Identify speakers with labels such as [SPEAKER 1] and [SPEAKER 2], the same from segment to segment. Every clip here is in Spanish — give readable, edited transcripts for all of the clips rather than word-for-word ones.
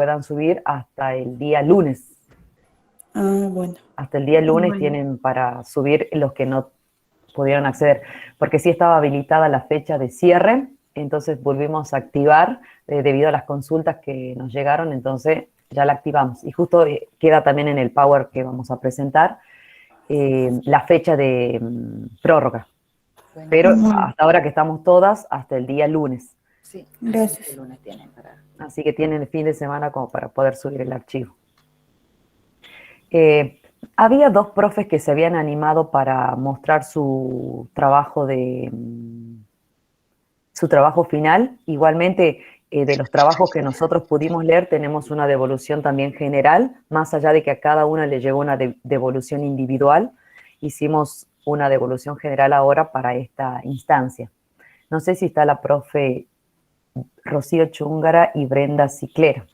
[SPEAKER 1] puedan subir hasta el día lunes.
[SPEAKER 2] Bueno.
[SPEAKER 1] Hasta el día lunes tienen para subir los que no pudieron acceder, porque sí estaba habilitada la fecha de cierre, entonces volvimos a activar debido a las consultas que nos llegaron, entonces ya la activamos. Y justo queda también en el Power que vamos a presentar la fecha de prórroga. Pero hasta ahora que estamos todas, hasta el día lunes.
[SPEAKER 3] Sí,
[SPEAKER 2] gracias.
[SPEAKER 3] El lunes tienen para...
[SPEAKER 1] Así que tienen el fin de semana como para poder subir el archivo. Había dos profes que se habían animado para mostrar su trabajo final. Igualmente, de los trabajos que nosotros pudimos leer, tenemos una devolución también general, más allá de que a cada una le llegó una devolución individual. Hicimos una devolución general ahora para esta instancia. No sé si está la profe Rocío Chúngara y Brenda Ciclera,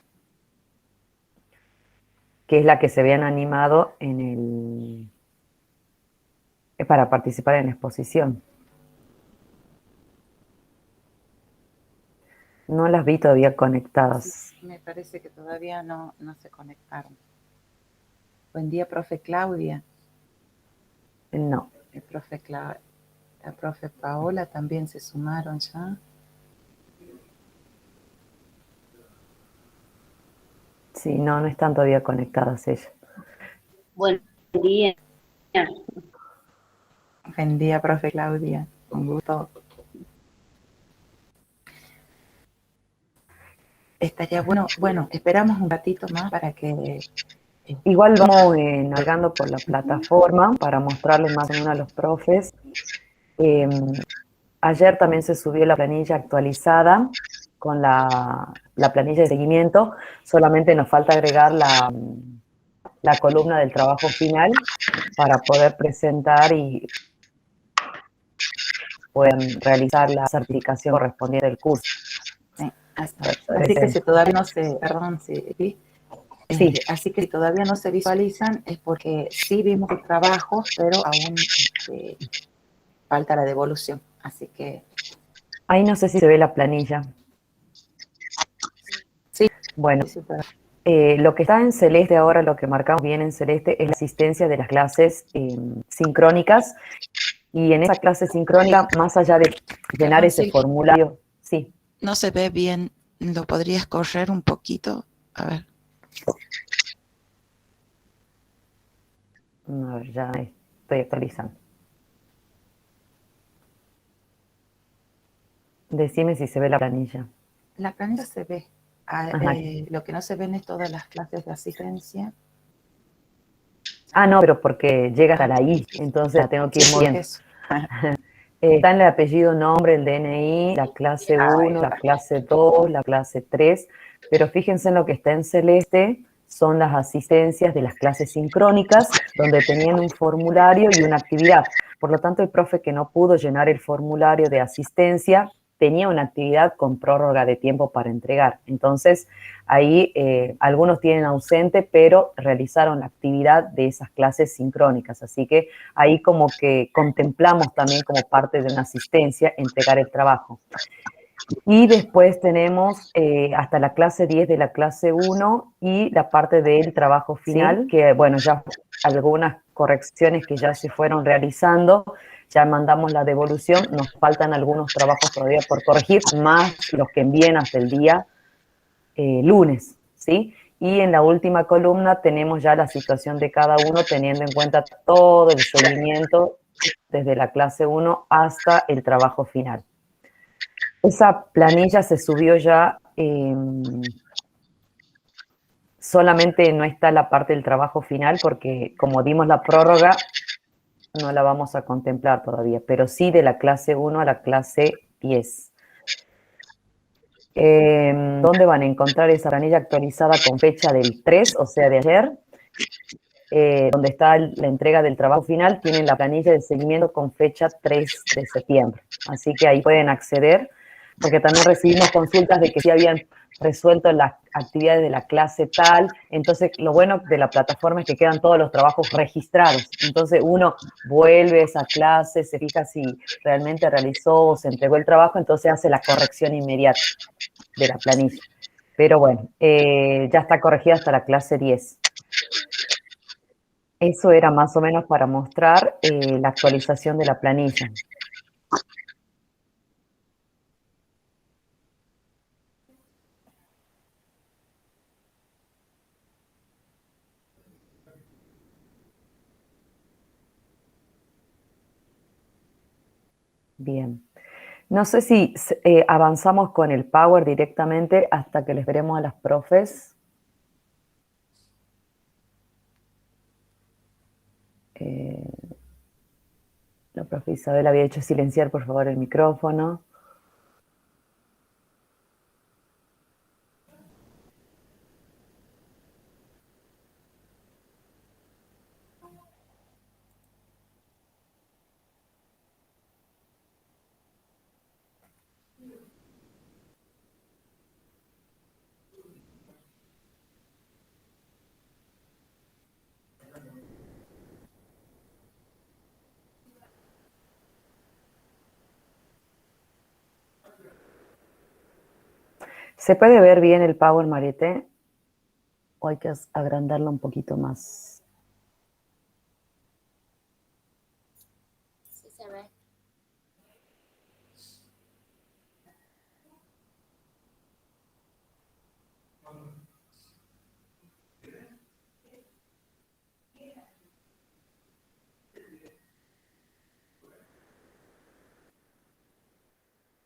[SPEAKER 1] que es la que se habían animado para participar en la exposición. No las vi todavía conectadas.
[SPEAKER 3] Sí, me parece que todavía no se conectaron. Buen día, profe Claudia.
[SPEAKER 1] No.
[SPEAKER 3] La profe Paola también se sumaron ya.
[SPEAKER 1] Sí, no están todavía conectadas ellas.
[SPEAKER 4] Buen día.
[SPEAKER 3] Buen día, profe Claudia. Un gusto. Estaría bueno, esperamos un ratito más para que...
[SPEAKER 1] Igual vamos navegando por la plataforma para mostrarles más o menos a los profes. Ayer también se subió la planilla actualizada con la planilla de seguimiento. Solamente nos falta agregar la columna del trabajo final para poder presentar y puedan realizar la certificación correspondiente del curso.
[SPEAKER 3] Así que si todavía no se... Perdón, sí. Sí. Así que si todavía no se visualizan es porque sí vimos los trabajos, pero aún falta la devolución. Así que...
[SPEAKER 1] Ahí no sé si se ve la planilla.
[SPEAKER 3] Sí.
[SPEAKER 1] Bueno, lo que está en celeste ahora, lo que marcamos bien en celeste, es la asistencia de las clases sincrónicas. Y en esa clase sincrónica, más allá de llenar ese formulario... Sí.
[SPEAKER 3] No se ve bien. ¿Lo podrías correr un poquito? A ver.
[SPEAKER 1] A ver, ya estoy actualizando. Decime si se ve la planilla.
[SPEAKER 3] La planilla se ve. Lo que no se ven es todas las clases de asistencia.
[SPEAKER 1] No, pero porque llega hasta la I, entonces la tengo que ir moviendo. Está en el apellido, nombre, el DNI, la clase 1, la clase 2, la clase 3, pero fíjense en lo que está en celeste, son las asistencias de las clases sincrónicas, donde tenían un formulario y una actividad. Por lo tanto, el profe que no pudo llenar el formulario de asistencia tenía una actividad con prórroga de tiempo para entregar. Entonces, ahí algunos tienen ausente, pero realizaron la actividad de esas clases sincrónicas. Así que ahí como que contemplamos también como parte de una asistencia entregar el trabajo. Y después tenemos hasta la clase 10 de la clase 1 y la parte del trabajo final, ¿sí? Que bueno, ya algunas correcciones que ya se fueron realizando, ya mandamos la devolución, nos faltan algunos trabajos todavía por corregir, más los que envíen hasta el día lunes, ¿sí? Y en la última columna tenemos ya la situación de cada uno, teniendo en cuenta todo el seguimiento desde la clase 1 hasta el trabajo final. Esa planilla se subió ya, solamente no está la parte del trabajo final porque como dimos la prórroga, no la vamos a contemplar todavía, pero sí de la clase 1 a la clase 10. ¿Dónde van a encontrar esa planilla actualizada con fecha del 3, o sea, de ayer? Donde está la entrega del trabajo final, tienen la planilla de seguimiento con fecha 3 de septiembre. Así que ahí pueden acceder, porque también recibimos consultas de que sí habían resuelto las actividades de la clase tal. Entonces, lo bueno de la plataforma es que quedan todos los trabajos registrados. Entonces, uno vuelve a esa clase, se fija si realmente realizó o se entregó el trabajo, entonces hace la corrección inmediata de la planilla. Pero bueno, ya está corregida hasta la clase 10. Eso era más o menos para mostrar la actualización de la planilla. Bien. No sé si avanzamos con el Power directamente hasta que les veremos a las profes. La profe Isabel había hecho silenciar, por favor, el micrófono. ¿Se puede ver bien el Power, Mariette? ¿O hay que agrandarlo un poquito más?
[SPEAKER 4] Sí se ve.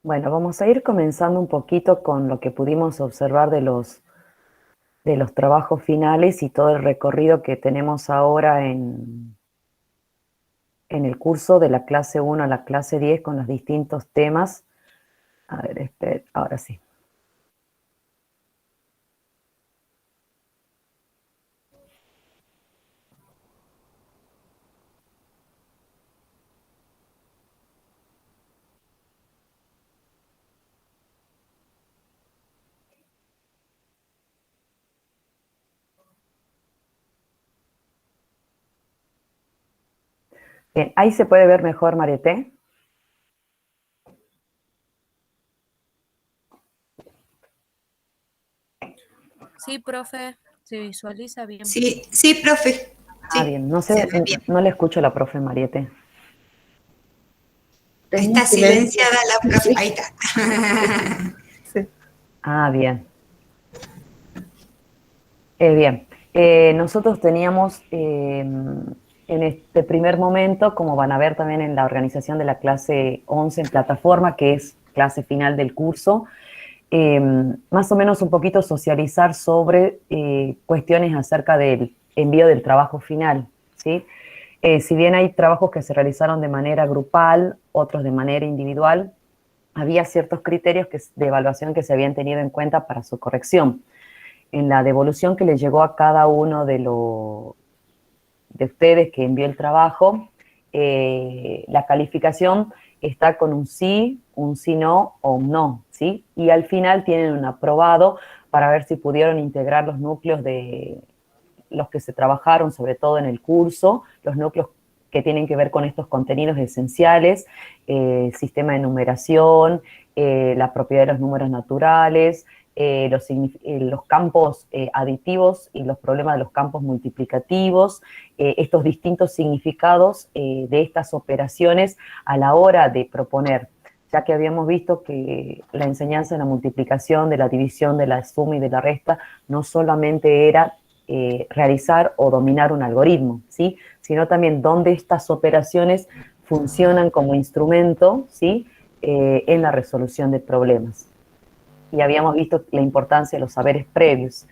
[SPEAKER 1] Bueno, vamos a ir comenzando un poquito con lo que pudimos observar de los trabajos finales y todo el recorrido que tenemos ahora en el curso de la clase 1 a la clase 10 con los distintos temas. A ver, espera, ahora sí. Bien, ahí se puede ver mejor, Mariette.
[SPEAKER 5] Sí, profe, se visualiza bien.
[SPEAKER 6] Sí, sí, profe.
[SPEAKER 1] Ah, bien, no sé, no le escucho a la profe Mariette.
[SPEAKER 6] Está silenciada la profe. Ahí está.
[SPEAKER 3] Sí.
[SPEAKER 1] Ah, bien. Bien, nosotros teníamos en este primer momento, como van a ver también en la organización de la clase 11 en plataforma, que es clase final del curso, más o menos un poquito socializar sobre cuestiones acerca del envío del trabajo final, ¿sí? Si bien hay trabajos que se realizaron de manera grupal, otros de manera individual, había ciertos criterios de evaluación que se habían tenido en cuenta para su corrección. En la devolución que le llegó a cada uno de ustedes que envió el trabajo, la calificación está con un sí no o un no, ¿sí? Y al final tienen un aprobado para ver si pudieron integrar los núcleos de los que se trabajaron, sobre todo en el curso, los núcleos que tienen que ver con estos contenidos esenciales, sistema de numeración, la propiedad de los números naturales, los campos aditivos y los problemas de los campos multiplicativos, estos distintos significados de estas operaciones a la hora de proponer, ya que habíamos visto que la enseñanza de la multiplicación, de la división, de la suma y de la resta no solamente era realizar o dominar un algoritmo, ¿sí? Sino también dónde estas operaciones funcionan como instrumento, ¿sí? En la resolución de problemas. Y habíamos visto la importancia de los saberes previos.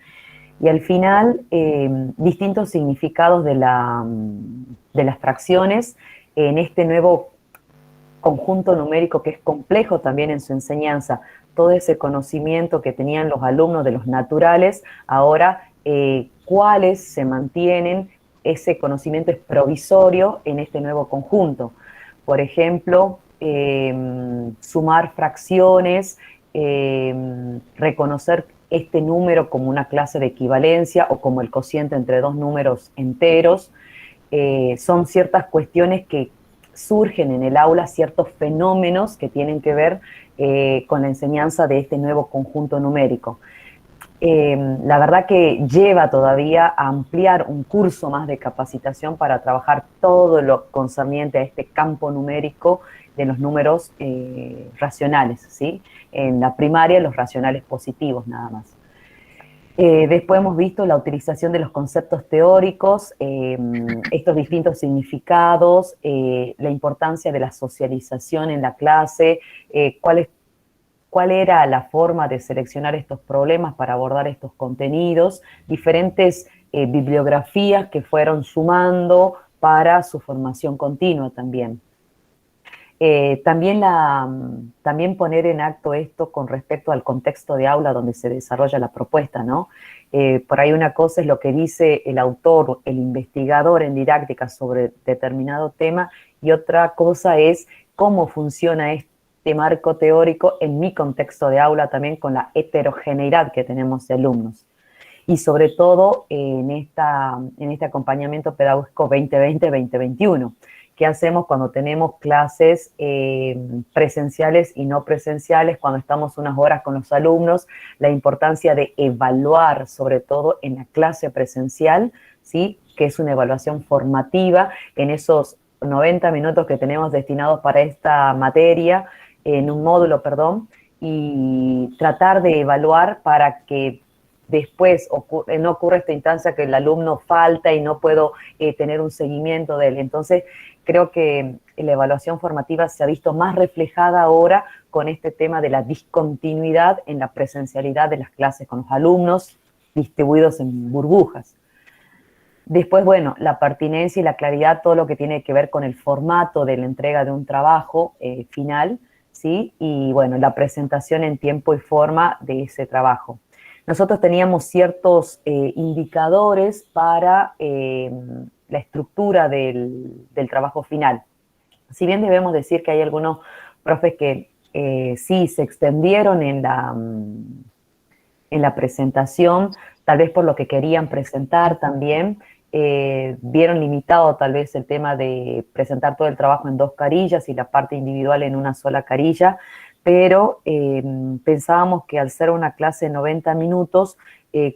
[SPEAKER 1] Y al final, distintos significados de las fracciones en este nuevo conjunto numérico que es complejo también en su enseñanza. Todo ese conocimiento que tenían los alumnos de los naturales, ahora cuáles se mantienen, ese conocimiento es provisorio en este nuevo conjunto. Por ejemplo, sumar fracciones, reconocer este número como una clase de equivalencia o como el cociente entre dos números enteros, son ciertas cuestiones que surgen en el aula, ciertos fenómenos que tienen que ver con la enseñanza de este nuevo conjunto numérico. La verdad que lleva todavía a ampliar un curso más de capacitación para trabajar todo lo concerniente a este campo numérico de los números racionales, ¿sí? En la primaria, los racionales positivos nada más. Después hemos visto la utilización de los conceptos teóricos, estos distintos significados, la importancia de la socialización en la clase, cuál era la forma de seleccionar estos problemas para abordar estos contenidos, diferentes bibliografías que fueron sumando para su formación continua también. También poner en acto esto con respecto al contexto de aula donde se desarrolla la propuesta, ¿no? Por ahí una cosa es lo que dice el autor, el investigador en didáctica sobre determinado tema, y otra cosa es cómo funciona este marco teórico en mi contexto de aula también con la heterogeneidad que tenemos de alumnos. Y sobre todo en este acompañamiento pedagógico 2020-2021. ¿Qué hacemos cuando tenemos clases presenciales y no presenciales, cuando estamos unas horas con los alumnos? La importancia de evaluar, sobre todo en la clase presencial, ¿sí? Que es una evaluación formativa en esos 90 minutos que tenemos destinados para esta materia, en un módulo, perdón, y tratar de evaluar para que después no ocurra esta instancia que el alumno falta y no puedo tener un seguimiento de él. Entonces, creo que la evaluación formativa se ha visto más reflejada ahora con este tema de la discontinuidad en la presencialidad de las clases con los alumnos distribuidos en burbujas. Después, bueno, la pertinencia y la claridad, todo lo que tiene que ver con el formato de la entrega de un trabajo final, ¿sí? Y bueno, la presentación en tiempo y forma de ese trabajo. Nosotros teníamos ciertos indicadores para la estructura del trabajo final. Si bien debemos decir que hay algunos profes que sí se extendieron en la presentación, tal vez por lo que querían presentar también, vieron limitado tal vez el tema de presentar todo el trabajo en 2 carillas y la parte individual en una sola carilla, pero pensábamos que al ser una clase de 90 minutos,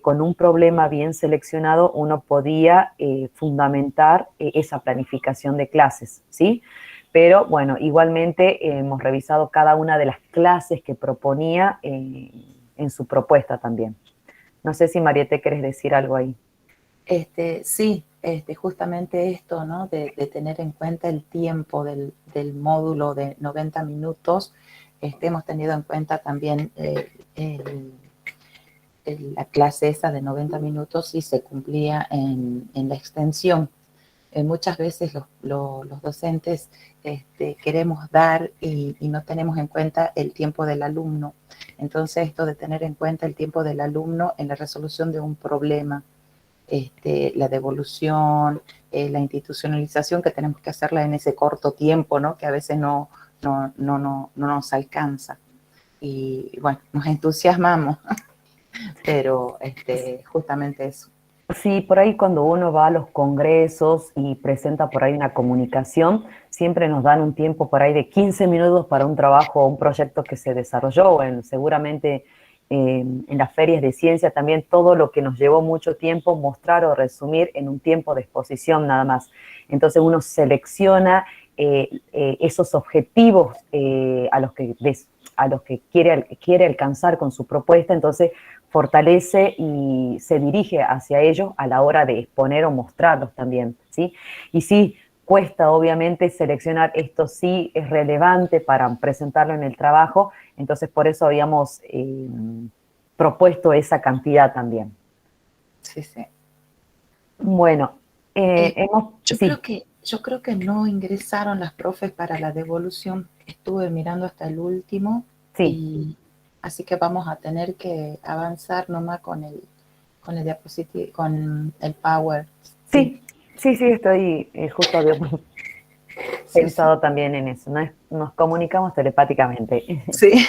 [SPEAKER 1] con un problema bien seleccionado, uno podía fundamentar esa planificación de clases, ¿sí? Pero bueno, igualmente hemos revisado cada una de las clases que proponía en su propuesta también. No sé si Mariette querés decir algo ahí.
[SPEAKER 3] Sí, justamente esto, ¿no? De tener en cuenta el tiempo del módulo de 90 minutos. Hemos tenido en cuenta también la clase esa de 90 minutos y se cumplía en la extensión. Muchas veces los docentes queremos dar y no tenemos en cuenta el tiempo del alumno. Entonces, esto de tener en cuenta el tiempo del alumno en la resolución de un problema, la devolución, la institucionalización que tenemos que hacerla en ese corto tiempo, ¿no? Que a veces no nos alcanza. Y bueno, nos entusiasmamos, pero justamente eso.
[SPEAKER 1] Sí, por ahí cuando uno va a los congresos y presenta por ahí una comunicación, siempre nos dan un tiempo por ahí de 15 minutos para un trabajo o un proyecto que se desarrolló. Seguramente en las ferias de ciencia también todo lo que nos llevó mucho tiempo mostrar o resumir en un tiempo de exposición nada más. Entonces uno selecciona esos objetivos a los que quiere alcanzar con su propuesta, entonces fortalece y se dirige hacia ellos a la hora de exponer o mostrarlos también, ¿sí? Y sí, cuesta obviamente seleccionar esto, sí es relevante para presentarlo en el trabajo, entonces por eso habíamos propuesto esa cantidad también.
[SPEAKER 3] Sí, sí.
[SPEAKER 1] Bueno,
[SPEAKER 3] yo creo que no ingresaron las profes para la devolución. Estuve mirando hasta el último. Sí. Así que vamos a tener que avanzar nomás con el diapositivo, con el Power.
[SPEAKER 1] Sí, estoy justo habíamos pensado también en eso. Nos comunicamos telepáticamente.
[SPEAKER 3] Sí.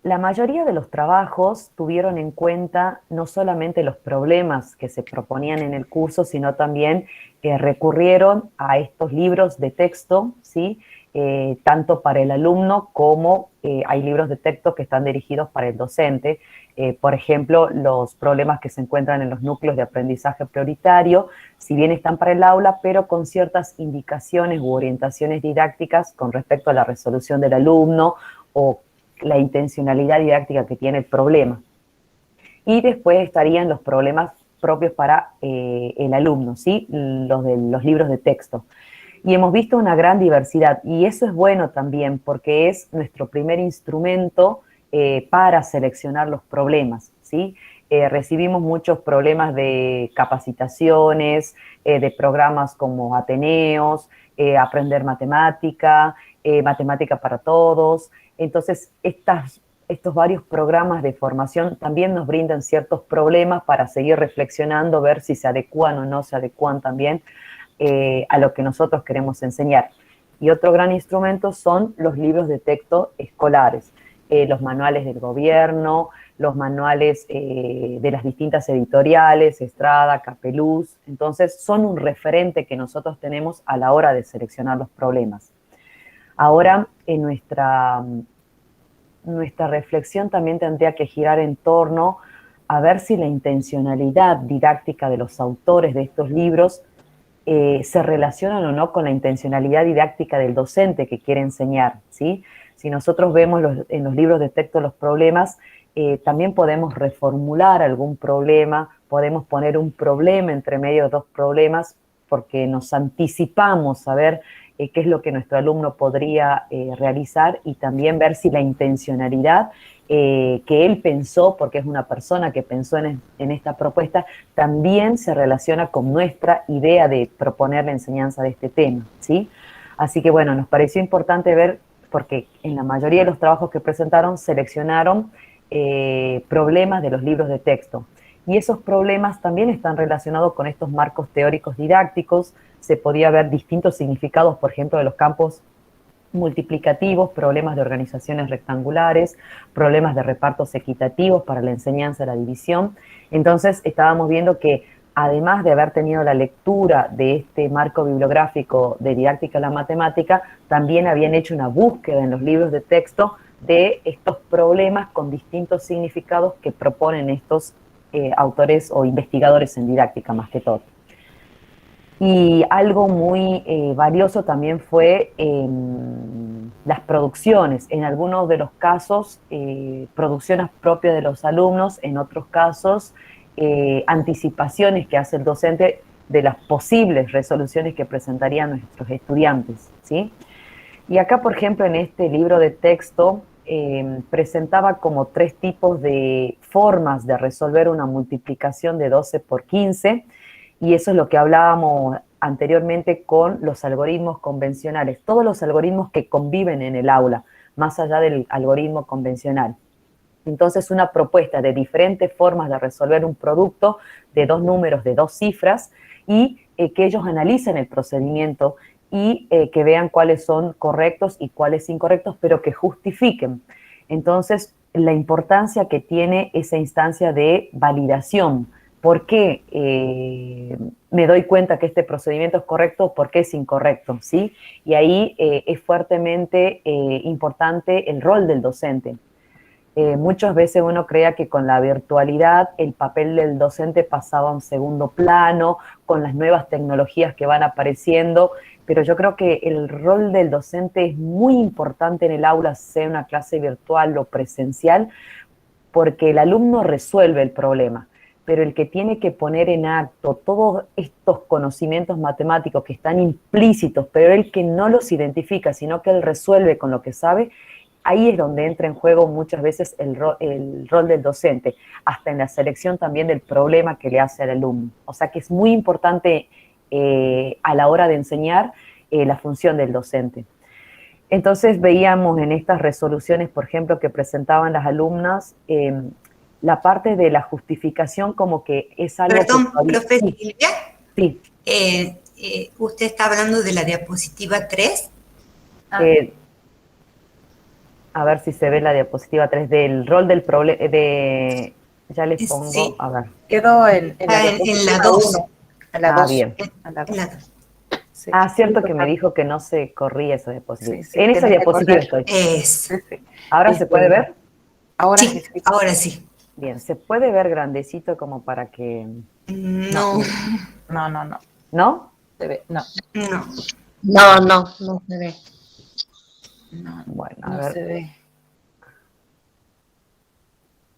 [SPEAKER 1] La mayoría de los trabajos tuvieron en cuenta no solamente los problemas que se proponían en el curso, sino también recurrieron a estos libros de texto, ¿sí? Tanto para el alumno como hay libros de texto que están dirigidos para el docente. Por ejemplo, los problemas que se encuentran en los núcleos de aprendizaje prioritario, si bien están para el aula, pero con ciertas indicaciones u orientaciones didácticas con respecto a la resolución del alumno o la intencionalidad didáctica que tiene el problema. Y después estarían los problemas propios para el alumno, ¿sí? Los de los libros de texto. Y hemos visto una gran diversidad, y eso es bueno también, porque es nuestro primer instrumento para seleccionar los problemas, ¿sí? Recibimos muchos problemas de capacitaciones, de programas como Ateneos, Aprender Matemática, Matemática para Todos. Entonces, estos varios programas de formación también nos brindan ciertos problemas para seguir reflexionando, ver si se adecúan o no se adecúan también a lo que nosotros queremos enseñar. Y otro gran instrumento son los libros de texto escolares, los manuales del gobierno, los manuales de las distintas editoriales, Estrada, Capeluz. Entonces, son un referente que nosotros tenemos a la hora de seleccionar los problemas. Ahora, en nuestra reflexión también tendría que girar en torno a ver si la intencionalidad didáctica de los autores de estos libros se relacionan o no con la intencionalidad didáctica del docente que quiere enseñar, ¿sí? Si nosotros vemos en los libros de texto los problemas, también podemos reformular algún problema, podemos poner un problema entre medio de dos problemas, porque nos anticipamos a ver qué es lo que nuestro alumno podría realizar, y también ver si la intencionalidad que él pensó, porque es una persona que pensó en esta propuesta, también se relaciona con nuestra idea de proponer la enseñanza de este tema, ¿sí? Así que bueno, nos pareció importante ver, porque en la mayoría de los trabajos que presentaron seleccionaron problemas de los libros de texto. Y esos problemas también están relacionados con estos marcos teóricos didácticos. Se podía ver distintos significados, por ejemplo, de los campos multiplicativos, problemas de organizaciones rectangulares, problemas de repartos equitativos para la enseñanza de la división. Entonces, estábamos viendo que, además de haber tenido la lectura de este marco bibliográfico de didáctica de la matemática, también habían hecho una búsqueda en los libros de texto de estos problemas con distintos significados que proponen estos autores o investigadores en didáctica, más que todo. Y algo muy valioso también fue las producciones. En algunos de los casos, producciones propias de los alumnos, en otros casos, anticipaciones que hace el docente de las posibles resoluciones que presentarían nuestros estudiantes, ¿sí? Y acá, por ejemplo, en este libro de texto, presentaba como 3 tipos de formas de resolver una multiplicación de 12 por 15, y eso es lo que hablábamos anteriormente con los algoritmos convencionales, todos los algoritmos que conviven en el aula, más allá del algoritmo convencional. Entonces, una propuesta de diferentes formas de resolver un producto de 2 números de 2 cifras, y que ellos analicen el procedimiento y que vean cuáles son correctos y cuáles incorrectos, pero que justifiquen. Entonces, la importancia que tiene esa instancia de validación. ¿Por qué me doy cuenta que este procedimiento es correcto? ¿Por qué es incorrecto? ¿Sí? Y ahí es fuertemente importante el rol del docente. Muchas veces uno creía que con la virtualidad el papel del docente pasaba a un segundo plano, con las nuevas tecnologías que van apareciendo, pero yo creo que el rol del docente es muy importante en el aula, sea una clase virtual o presencial, porque el alumno resuelve el problema, pero el que tiene que poner en acto todos estos conocimientos matemáticos que están implícitos, pero el que no los identifica, sino que él resuelve con lo que sabe, ahí es donde entra en juego muchas veces el rol del docente, hasta en la selección también del problema que le hace al alumno. O sea que es muy importante a la hora de enseñar la función del docente. Entonces veíamos en estas resoluciones, por ejemplo, que presentaban las alumnas, la parte de la justificación como que es algo...
[SPEAKER 6] Perdón,
[SPEAKER 1] que...
[SPEAKER 6] profe Silvia.
[SPEAKER 1] Sí.
[SPEAKER 6] ¿Usted está hablando de la diapositiva 3?
[SPEAKER 1] A ver si se ve la diapositiva 3 del rol del problema, ya les pongo,
[SPEAKER 3] sí.
[SPEAKER 1] A ver.
[SPEAKER 3] Quedó en
[SPEAKER 6] la 2.
[SPEAKER 3] En la 2.
[SPEAKER 1] Bien.
[SPEAKER 3] En la 2. Sí,
[SPEAKER 1] cierto
[SPEAKER 3] sí,
[SPEAKER 1] que me dijo que no se corría esa diapositiva.
[SPEAKER 3] Sí, sí,
[SPEAKER 1] En esa
[SPEAKER 3] tenés que
[SPEAKER 1] diapositiva
[SPEAKER 3] correr.
[SPEAKER 1] estoy.
[SPEAKER 6] Es.
[SPEAKER 3] Sí, sí.
[SPEAKER 1] ¿Ahora se puede ver?
[SPEAKER 3] Ahora sí,
[SPEAKER 6] Sí,
[SPEAKER 3] sí.
[SPEAKER 6] ahora sí.
[SPEAKER 1] Bien, ¿se puede ver grandecito como para que...
[SPEAKER 3] No,
[SPEAKER 6] No,
[SPEAKER 3] no, no, no.
[SPEAKER 1] ¿No?
[SPEAKER 3] Se ve, no,
[SPEAKER 6] no.
[SPEAKER 5] No se ve.
[SPEAKER 3] no,
[SPEAKER 1] Bueno, a
[SPEAKER 3] no
[SPEAKER 1] ver.
[SPEAKER 3] se ve.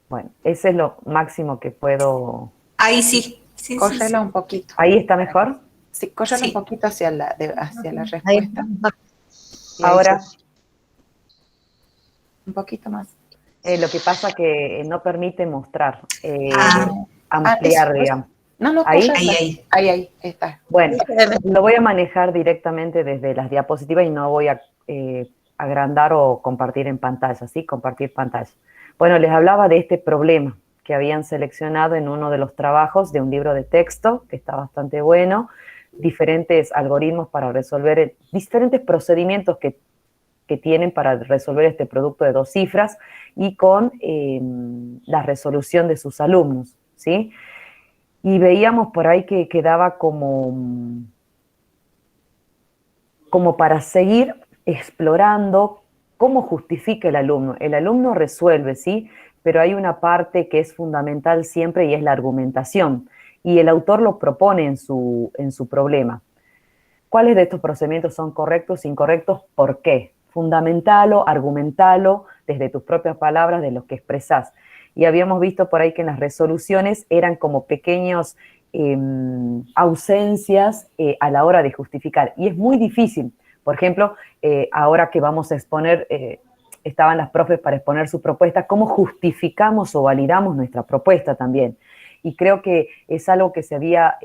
[SPEAKER 1] Bueno, ese es lo máximo que puedo...
[SPEAKER 6] Ahí sí. Sí, sí,
[SPEAKER 3] Córrelo
[SPEAKER 6] sí.
[SPEAKER 3] un poquito.
[SPEAKER 1] ¿Ahí está mejor?
[SPEAKER 3] Sí, córrelo un
[SPEAKER 6] Sí.
[SPEAKER 3] poquito hacia hacia la
[SPEAKER 5] Ahí
[SPEAKER 3] respuesta.
[SPEAKER 5] está.
[SPEAKER 3] Y ahí
[SPEAKER 1] Ahora,
[SPEAKER 3] un poquito más.
[SPEAKER 1] lo que pasa que no permite mostrar,
[SPEAKER 6] Ah,
[SPEAKER 1] ampliar,
[SPEAKER 3] Eso.
[SPEAKER 1] digamos.
[SPEAKER 3] No, no,
[SPEAKER 1] ¿Ahí?
[SPEAKER 6] ahí,
[SPEAKER 3] córrelo.
[SPEAKER 6] ahí.
[SPEAKER 3] Ahí está.
[SPEAKER 1] Bueno, lo voy a manejar directamente desde las diapositivas y no voy a agrandar o compartir en pantalla, ¿sí? Compartir pantalla. Bueno, les hablaba de este problema que habían seleccionado en uno de los trabajos de un libro de texto, que está bastante bueno, diferentes algoritmos para resolver, diferentes procedimientos que tienen para resolver este producto de 2 cifras y con la resolución de sus alumnos, ¿sí? Y veíamos por ahí que quedaba como para seguir explorando cómo justifica el alumno. El alumno resuelve, ¿sí? Pero hay una parte que es fundamental siempre y es la argumentación. Y el autor lo propone en su problema. ¿Cuáles de estos procedimientos son correctos, incorrectos? ¿Por qué? Fundamentalo, argumentalo desde tus propias palabras, de lo que expresás. Y habíamos visto por ahí que en las resoluciones eran como pequeños ausencias a la hora de justificar. Y es muy difícil. Por ejemplo, ahora que vamos a exponer, estaban las profes para exponer su propuesta, ¿cómo justificamos o validamos nuestra propuesta también? Y creo que es algo que se había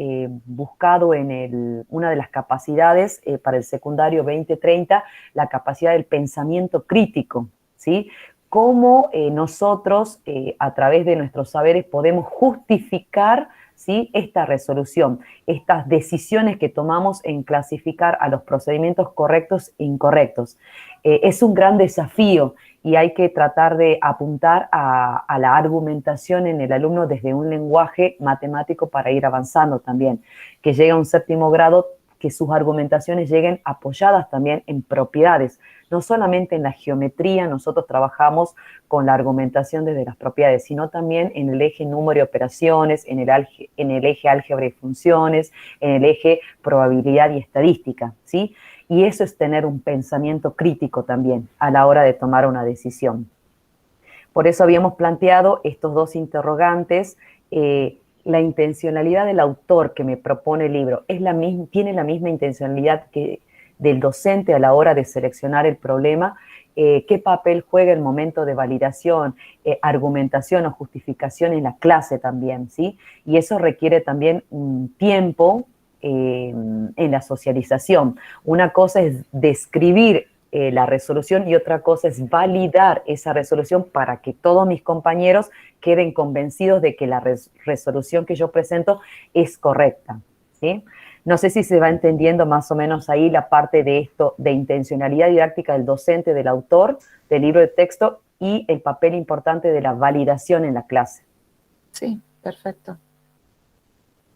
[SPEAKER 1] buscado en una de las capacidades para el secundario 2030, la capacidad del pensamiento crítico, ¿sí? Cómo nosotros, a través de nuestros saberes, podemos justificar, ¿sí?, esta resolución, estas decisiones que tomamos en clasificar a los procedimientos correctos e incorrectos. Es un gran desafío y hay que tratar de apuntar a la argumentación en el alumno desde un lenguaje matemático para ir avanzando también, que llegue a un 7º grado, que sus argumentaciones lleguen apoyadas también en propiedades, no solamente en la geometría. Nosotros trabajamos con la argumentación desde las propiedades, sino también en el eje número y operaciones, en el eje álgebra y funciones, en el eje probabilidad y estadística, ¿sí? Y eso es tener un pensamiento crítico también a la hora de tomar una decisión. Por eso habíamos planteado estos 2 interrogantes. La intencionalidad del autor que me propone el libro tiene la misma intencionalidad que del docente a la hora de seleccionar el problema. ¿Qué papel juega el momento de validación, argumentación o justificación en la clase también, ¿sí? Y eso requiere también un tiempo en la socialización. Una cosa es describir la resolución y otra cosa es validar esa resolución para que todos mis compañeros queden convencidos de que la resolución que yo presento es correcta, ¿sí? No sé si se va entendiendo más o menos ahí la parte de esto, de intencionalidad didáctica del docente, del autor, del libro de texto y el papel importante de la validación en la clase.
[SPEAKER 3] Sí, perfecto.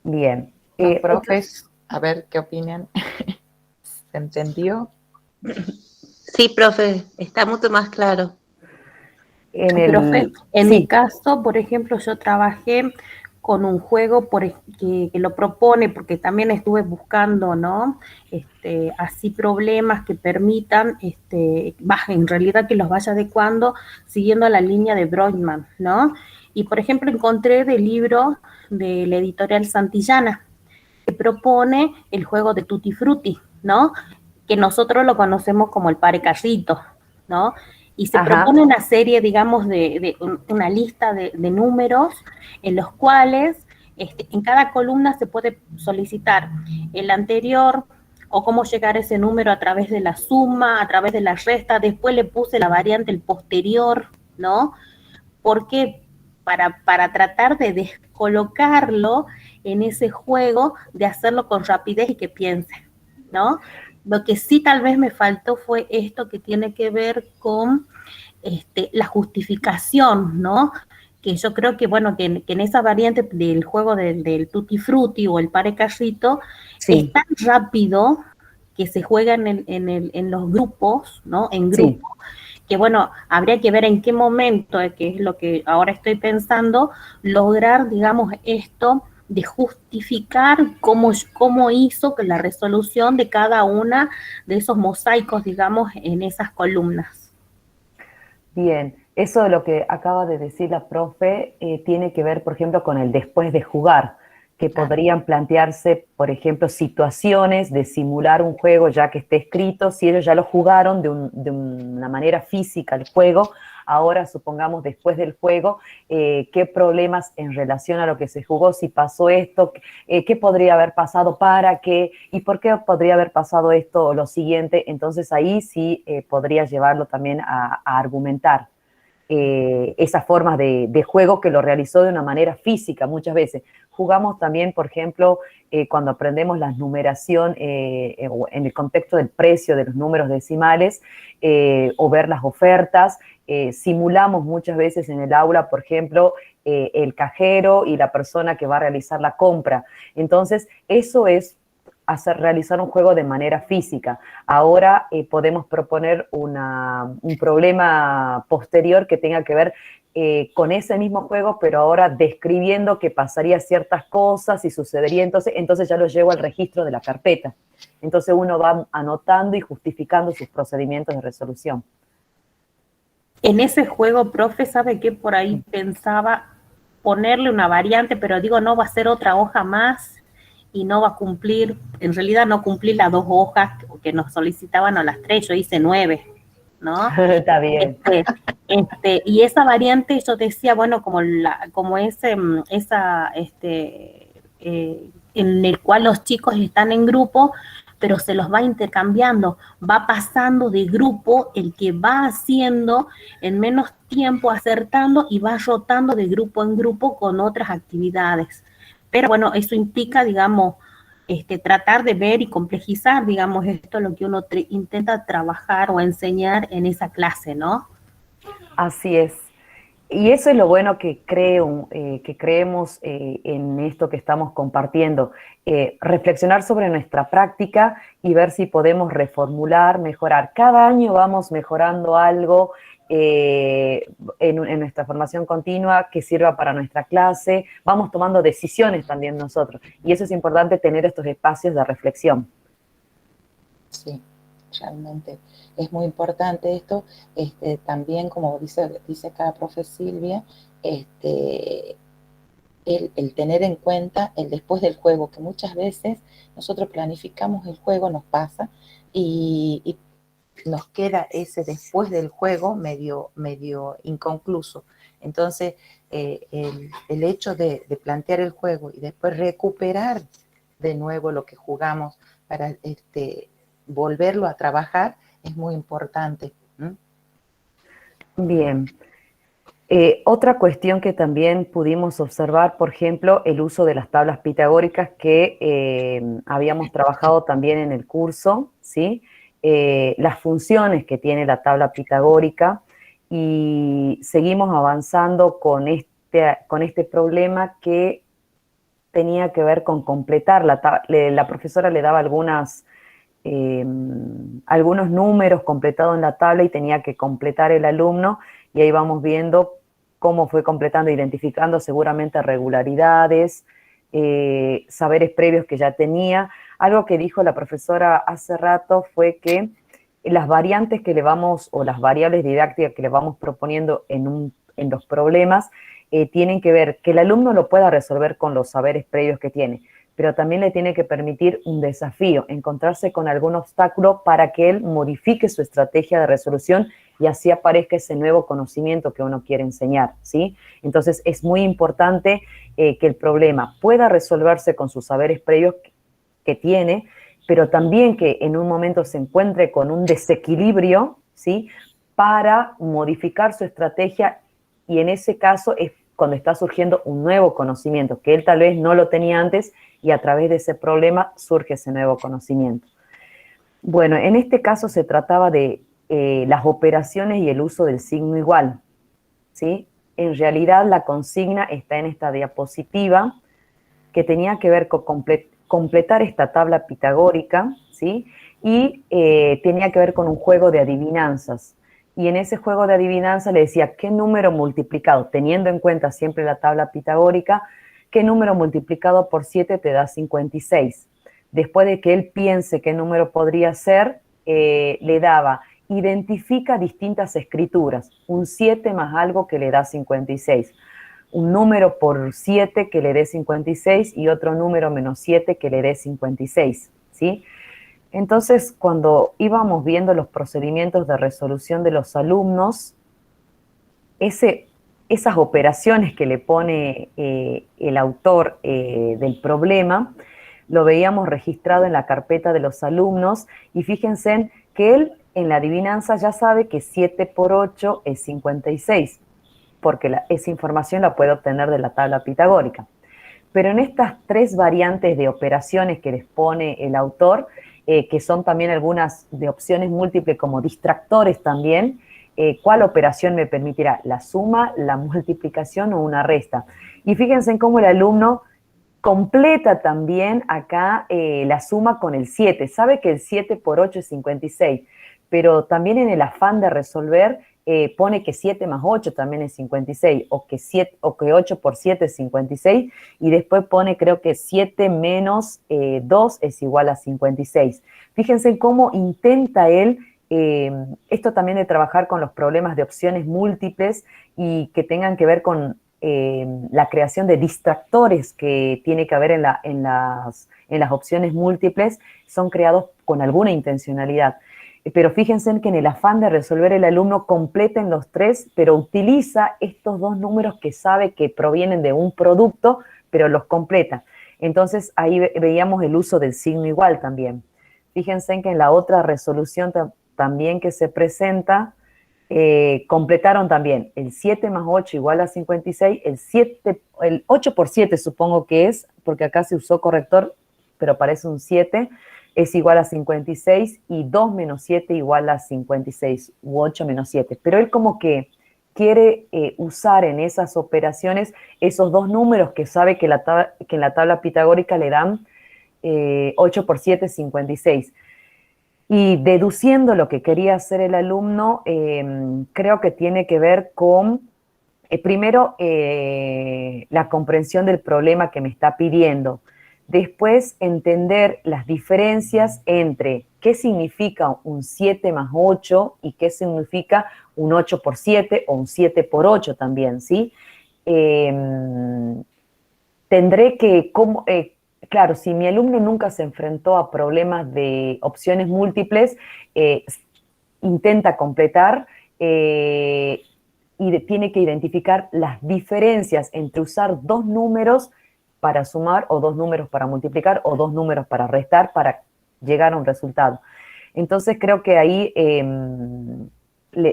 [SPEAKER 1] Bien.
[SPEAKER 3] Los profes, a ver qué opinan. ¿Se entendió?
[SPEAKER 7] Sí, profe, está mucho más claro.
[SPEAKER 5] Profe, en
[SPEAKER 1] sí.
[SPEAKER 5] mi caso, por ejemplo, yo trabajé con un juego que lo propone, porque también estuve buscando, ¿no? Así problemas que permitan, en realidad que los vaya adecuando siguiendo la línea de Brodmann, ¿no? Y por ejemplo encontré del libro de la editorial Santillana, que propone el juego de Tutti Frutti, ¿no? Que nosotros lo conocemos como el pare carrito, ¿no? Y se propone una serie, digamos, de una lista de números en los cuales en cada columna se puede solicitar el anterior o cómo llegar a ese número a través de la suma, a través de la resta. Después le puse la variante el posterior, ¿no? Porque para tratar de descolocarlo en ese juego, de hacerlo con rapidez y que piense, ¿no? Lo que sí tal vez me faltó fue esto que tiene que ver con la justificación, ¿no? Que yo creo que, bueno, que en esa variante del juego del Tutti Frutti o el pare carrito,
[SPEAKER 1] Sí.
[SPEAKER 5] es tan rápido que se juegan en los grupos, ¿no? En
[SPEAKER 1] Sí.
[SPEAKER 5] grupos, que bueno, habría que ver en qué momento, que es lo que ahora estoy pensando, lograr, digamos, esto de justificar cómo hizo que la resolución de cada una de esos mosaicos, digamos, en esas columnas.
[SPEAKER 1] Bien, eso de lo que acaba de decir la profe tiene que ver, por ejemplo, con el después de jugar, que podrían plantearse, por ejemplo, situaciones de simular un juego ya que esté escrito, si ellos ya lo jugaron de una manera física el juego, ahora supongamos después del juego, qué problemas en relación a lo que se jugó, si pasó esto, qué podría haber pasado para qué, y por qué podría haber pasado esto o lo siguiente, entonces ahí sí podría llevarlo también a argumentar. Esas formas de juego que lo realizó de una manera física muchas veces. Jugamos también, por ejemplo, cuando aprendemos la numeración en el contexto del precio de los números decimales o ver las ofertas, simulamos muchas veces en el aula, por ejemplo, el cajero y la persona que va a realizar la compra. Entonces, eso es realizar un juego de manera física. Ahora podemos proponer un problema posterior que tenga que ver con ese mismo juego, pero ahora describiendo que pasaría ciertas cosas y sucedería, entonces ya lo llevo al registro de la carpeta. Entonces uno va anotando y justificando sus procedimientos de resolución.
[SPEAKER 5] En ese juego, profe, ¿sabe qué? Por ahí pensaba ponerle una variante, pero digo, no va a ser otra hoja más y no va a cumplir, en realidad no cumplí las 2 hojas que nos solicitaban, o las 3, yo hice 9, ¿no?
[SPEAKER 1] Está bien.
[SPEAKER 5] Y esa variante yo decía, bueno, en el cual los chicos están en grupo, pero se los va intercambiando, va pasando de grupo el que va haciendo en menos tiempo, acertando, y va rotando de grupo en grupo con otras actividades. Pero bueno, eso implica, digamos, tratar de ver y complejizar, digamos, esto es lo que uno intenta trabajar o enseñar en esa clase, ¿no?
[SPEAKER 1] Así es. Y eso es lo bueno que creemos en esto que estamos compartiendo. Reflexionar sobre nuestra práctica y ver si podemos reformular, mejorar. Cada año vamos mejorando algo en nuestra formación continua que sirva para nuestra clase. Vamos tomando decisiones también nosotros. Y eso es importante, tener estos espacios de reflexión.
[SPEAKER 3] Sí, realmente es muy importante esto. También, como dice acá la profe Silvia, el tener en cuenta el después del juego, que muchas veces nosotros planificamos el juego, nos pasa, y nos queda ese después del juego medio inconcluso. Entonces, el hecho de plantear el juego y después recuperar de nuevo lo que jugamos para volverlo a trabajar es muy importante.
[SPEAKER 1] Bien. Otra cuestión que también pudimos observar, por ejemplo, el uso de las tablas pitagóricas que habíamos trabajado también en el curso, ¿sí? Las funciones que tiene la tabla pitagórica, y seguimos avanzando con este problema que tenía que ver con completar. La profesora le daba algunos números completados en la tabla y tenía que completar el alumno, y ahí vamos viendo cómo fue completando, identificando seguramente regularidades, saberes previos que ya tenía. Algo que dijo la profesora hace rato fue que las variantes que le vamos, o las variables didácticas que le vamos proponiendo en los problemas, tienen que ver que el alumno lo pueda resolver con los saberes previos que tiene, pero también le tiene que permitir un desafío, encontrarse con algún obstáculo para que él modifique su estrategia de resolución y así aparezca ese nuevo conocimiento que uno quiere enseñar, ¿sí? Entonces es muy importante que el problema pueda resolverse con sus saberes previos que tiene, pero también que en un momento se encuentre con un desequilibrio, ¿sí? Para modificar su estrategia, y en ese caso es cuando está surgiendo un nuevo conocimiento, que él tal vez no lo tenía antes, y a través de ese problema surge ese nuevo conocimiento. Bueno, en este caso se trataba de las operaciones y el uso del signo igual, ¿sí? En realidad la consigna está en esta diapositiva, que tenía que ver con completar esta tabla pitagórica, ¿sí? y tenía que ver con un juego de adivinanzas. Y en ese juego de adivinanza le decía qué número multiplicado, teniendo en cuenta siempre la tabla pitagórica, qué número multiplicado por 7 te da 56. Después de que él piense qué número podría ser, le daba, identifica distintas escrituras, un 7 más algo que le da 56, un número por 7 que le dé 56 y otro número menos 7 que le dé 56, ¿sí? Entonces, cuando íbamos viendo los procedimientos de resolución de los alumnos, esas operaciones que le pone el autor del problema, lo veíamos registrado en la carpeta de los alumnos, y fíjense en que él en la adivinanza ya sabe que 7 por 8 es 56, porque esa información la puede obtener de la tabla pitagórica. Pero en estas 3 variantes de operaciones que les pone el autor, que son también algunas de opciones múltiples como distractores también, ¿cuál operación me permitirá? ¿La suma, la multiplicación o una resta? Y fíjense en cómo el alumno completa también acá la suma con el 7. Sabe que el 7 por 8 es 56, pero también en el afán de resolver pone que 7 más 8 también es 56, o que 8 por 7 es 56, y después pone, creo que 7 menos 2 es igual a 56. Fíjense cómo intenta él, esto también de trabajar con los problemas de opciones múltiples y que tengan que ver con la creación de distractores que tiene que haber en las opciones múltiples, son creados con alguna intencionalidad. Pero fíjense en que en el afán de resolver el alumno completa en los 3, pero utiliza estos 2 números que sabe que provienen de un producto, pero los completa. Entonces ahí veíamos el uso del signo igual también. Fíjense en que en la otra resolución también que se presenta, completaron también el 7 más 8 igual a 56, el 8 por 7 supongo que es, porque acá se usó corrector, pero parece un 7, es igual a 56, y 2 menos 7 igual a 56, u 8 menos 7. Pero él como que quiere usar en esas operaciones esos 2 números que sabe que en la tabla pitagórica le dan 8 por 7 es 56. Y deduciendo lo que quería hacer el alumno, creo que tiene que ver con, primero, la comprensión del problema que me está pidiendo. Después, entender las diferencias entre qué significa un 7 más 8 y qué significa un 8 por 7 o un 7 por 8 también, ¿sí? Tendré que, claro, si mi alumno nunca se enfrentó a problemas de opciones múltiples, intenta completar y tiene que identificar las diferencias entre usar 2 números para sumar, o 2 números para multiplicar, o 2 números para restar, para llegar a un resultado. Entonces creo que ahí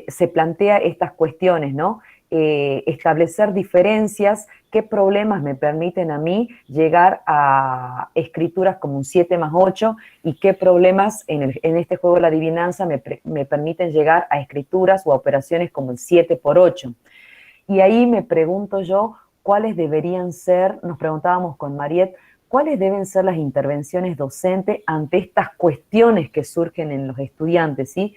[SPEAKER 1] se plantea estas cuestiones, ¿no? Establecer diferencias, qué problemas me permiten a mí llegar a escrituras como un 7 más 8, y qué problemas en este juego de la adivinanza me permiten llegar a escrituras o a operaciones como el 7 por 8. Y ahí me pregunto yo, ¿cuáles deberían ser, nos preguntábamos con Mariette, cuáles deben ser las intervenciones docentes ante estas cuestiones que surgen en los estudiantes, ¿sí?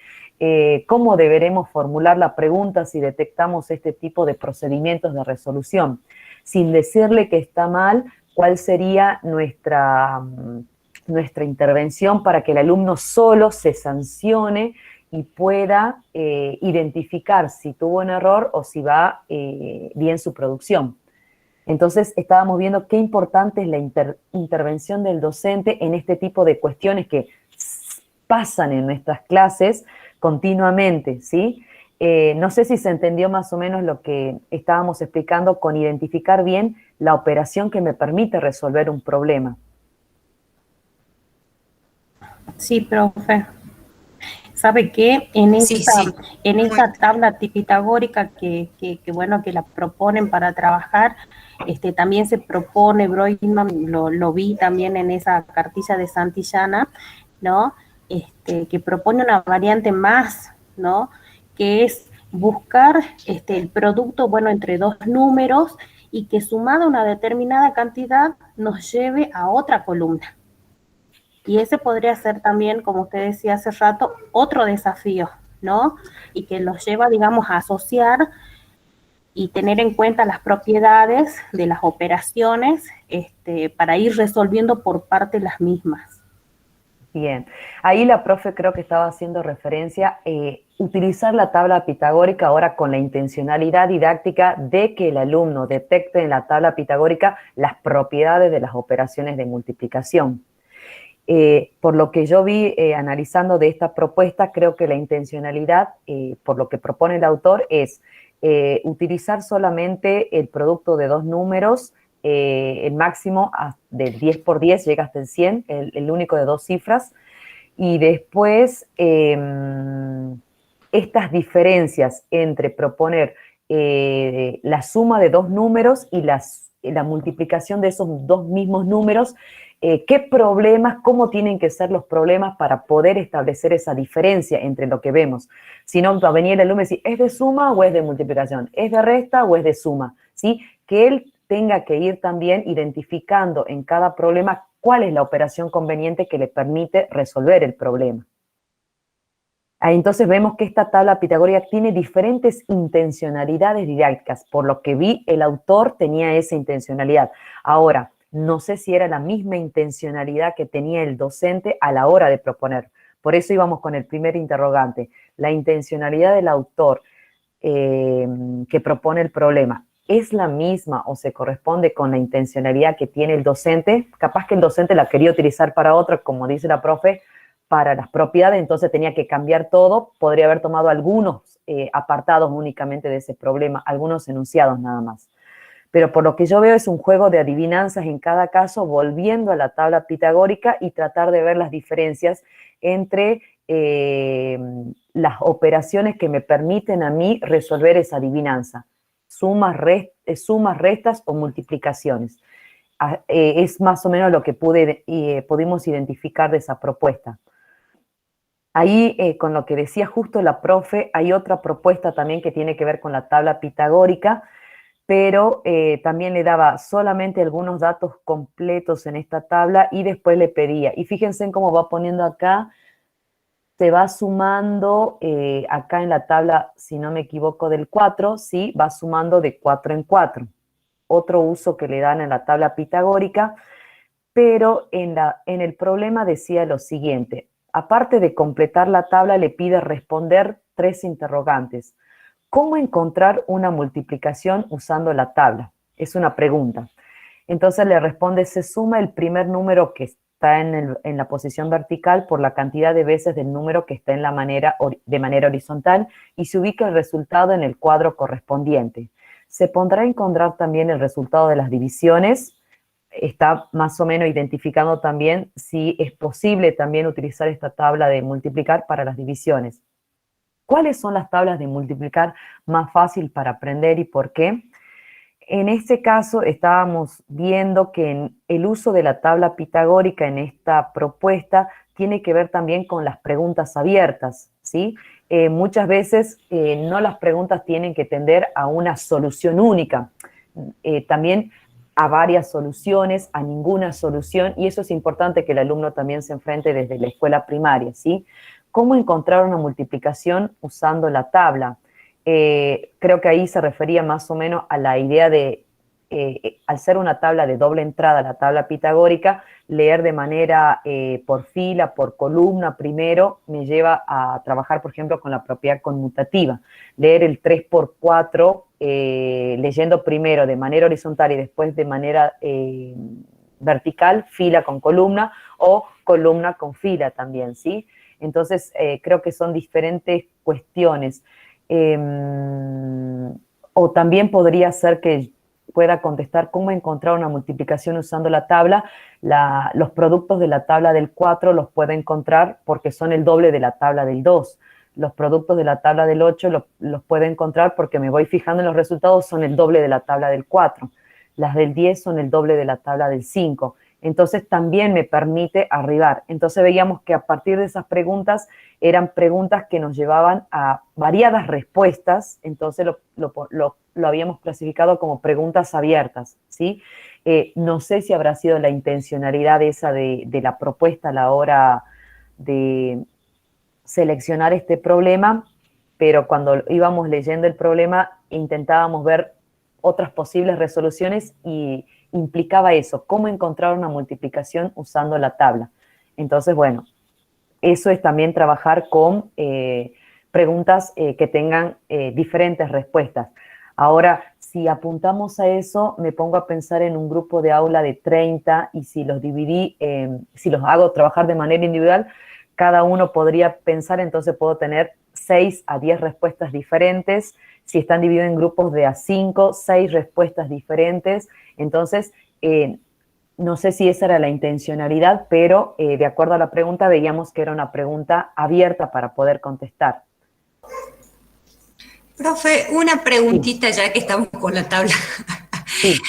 [SPEAKER 1] ¿Cómo deberemos formular la pregunta si detectamos este tipo de procedimientos de resolución? Sin decirle que está mal, ¿cuál sería nuestra intervención para que el alumno solo se sancione y pueda identificar si tuvo un error o si va bien su producción? Entonces, estábamos viendo qué importante es la intervención del docente en este tipo de cuestiones que pasan en nuestras clases continuamente, ¿sí? No sé si se entendió más o menos lo que estábamos explicando con identificar bien la operación que me permite resolver un problema.
[SPEAKER 5] Sí, profe. ¿Sabe qué? En esta tabla pitagórica que bueno, que la proponen para trabajar, también se propone, Broidman, lo vi también en esa cartilla de Santillana, ¿no? Que propone una variante más, ¿no? Que es buscar el producto, bueno, entre 2 números, y que sumada una determinada cantidad nos lleve a otra columna. Y ese podría ser también, como usted decía hace rato, otro desafío, ¿no? Y que los lleva, digamos, a asociar y tener en cuenta las propiedades de las operaciones para ir resolviendo por parte las mismas.
[SPEAKER 1] Bien, ahí la profe creo que estaba haciendo referencia utilizar la tabla pitagórica ahora con la intencionalidad didáctica de que el alumno detecte en la tabla pitagórica las propiedades de las operaciones de multiplicación. Por lo que yo vi analizando de esta propuesta, creo que la intencionalidad, por lo que propone el autor, es utilizar solamente el producto de dos números, el máximo de 10 por 10 llega hasta el 100, el único de dos cifras, y después estas diferencias entre proponer la suma de dos números y la multiplicación de esos dos mismos números, qué problemas, cómo tienen que ser los problemas para poder establecer esa diferencia entre lo que vemos. Si no, va a venir el alumno y decir, ¿es de suma o es de multiplicación? ¿Es de resta o es de suma? ¿Sí? Que él tenga que ir también identificando en cada problema cuál es la operación conveniente que le permite resolver el problema. Ahí entonces vemos que esta tabla pitagórica tiene diferentes intencionalidades didácticas. Por lo que vi, el autor tenía esa intencionalidad. Ahora, no sé si era la misma intencionalidad que tenía el docente a la hora de proponer. Por eso íbamos con el primer interrogante. La intencionalidad del autor que propone el problema, ¿es la misma o se corresponde con la intencionalidad que tiene el docente? Capaz que el docente la quería utilizar para otra, como dice la profe, para las propiedades, entonces tenía que cambiar todo, podría haber tomado algunos apartados únicamente de ese problema, algunos enunciados nada más. Pero por lo que yo veo es un juego de adivinanzas en cada caso, volviendo a la tabla pitagórica y tratar de ver las diferencias entre las operaciones que me permiten a mí resolver esa adivinanza, sumas, restas o multiplicaciones. Es más o menos lo que pudimos identificar de esa propuesta. Ahí, con lo que decía justo la profe, hay otra propuesta también que tiene que ver con la tabla pitagórica, pero también le daba solamente algunos datos completos en esta tabla y después le pedía. Y fíjense en cómo va poniendo acá, se va sumando acá en la tabla, si no me equivoco, del 4, ¿sí? Va sumando de 4 en 4. Otro uso que le dan en la tabla pitagórica, pero en el problema decía lo siguiente. Aparte de completar la tabla, le pide responder 3 interrogantes. ¿Cómo encontrar una multiplicación usando la tabla? Es una pregunta. Entonces le responde, se suma el primer número que está en la posición vertical por la cantidad de veces del número que está de manera horizontal y se ubica el resultado en el cuadro correspondiente. Se pondrá a encontrar también el resultado de las divisiones. Está más o menos identificando también si es posible también utilizar esta tabla de multiplicar para las divisiones. ¿Cuáles son las tablas de multiplicar más fácil para aprender y por qué? En este caso estábamos viendo que el uso de la tabla pitagórica en esta propuesta tiene que ver también con las preguntas abiertas, ¿sí? Muchas veces no las preguntas tienen que tender a una solución única, también a varias soluciones, a ninguna solución, y eso es importante que el alumno también se enfrente desde la escuela primaria, ¿sí? ¿Cómo encontrar una multiplicación usando la tabla? Creo que ahí se refería más o menos a la idea de, al ser una tabla de doble entrada, la tabla pitagórica, leer de manera por fila, por columna primero, me lleva a trabajar, por ejemplo, con la propiedad conmutativa. Leer el 3 por 4, leyendo primero de manera horizontal y después de manera vertical, fila con columna o columna con fila también, ¿sí? Entonces, creo que son diferentes cuestiones. O también podría ser que pueda contestar cómo encontrar una multiplicación usando la tabla. Los productos de la tabla del 4 los puedo encontrar porque son el doble de la tabla del 2. Los productos de la tabla del 8 los puedo encontrar porque me voy fijando en los resultados, son el doble de la tabla del 4. Las del 10 son el doble de la tabla del 5. Entonces también me permite arribar. Entonces veíamos que a partir de esas preguntas eran preguntas que nos llevaban a variadas respuestas, entonces lo habíamos clasificado como preguntas abiertas, ¿sí? No sé si habrá sido la intencionalidad esa de la propuesta a la hora de seleccionar este problema, pero cuando íbamos leyendo el problema intentábamos ver otras posibles resoluciones y implicaba eso, cómo encontrar una multiplicación usando la tabla. Entonces, bueno, eso es también trabajar con preguntas que tengan diferentes respuestas. Ahora, si apuntamos a eso, me pongo a pensar en un grupo de aula de 30 y si los dividí, si los hago trabajar de manera individual, cada uno podría pensar, entonces puedo tener 6 a 10 respuestas diferentes. Si están divididos en grupos de a 5, 6 respuestas diferentes. Entonces, no sé si esa era la intencionalidad, pero de acuerdo a la pregunta veíamos que era una pregunta abierta para poder contestar.
[SPEAKER 6] Profe, una preguntita ya que estamos con la tabla.
[SPEAKER 1] Sí.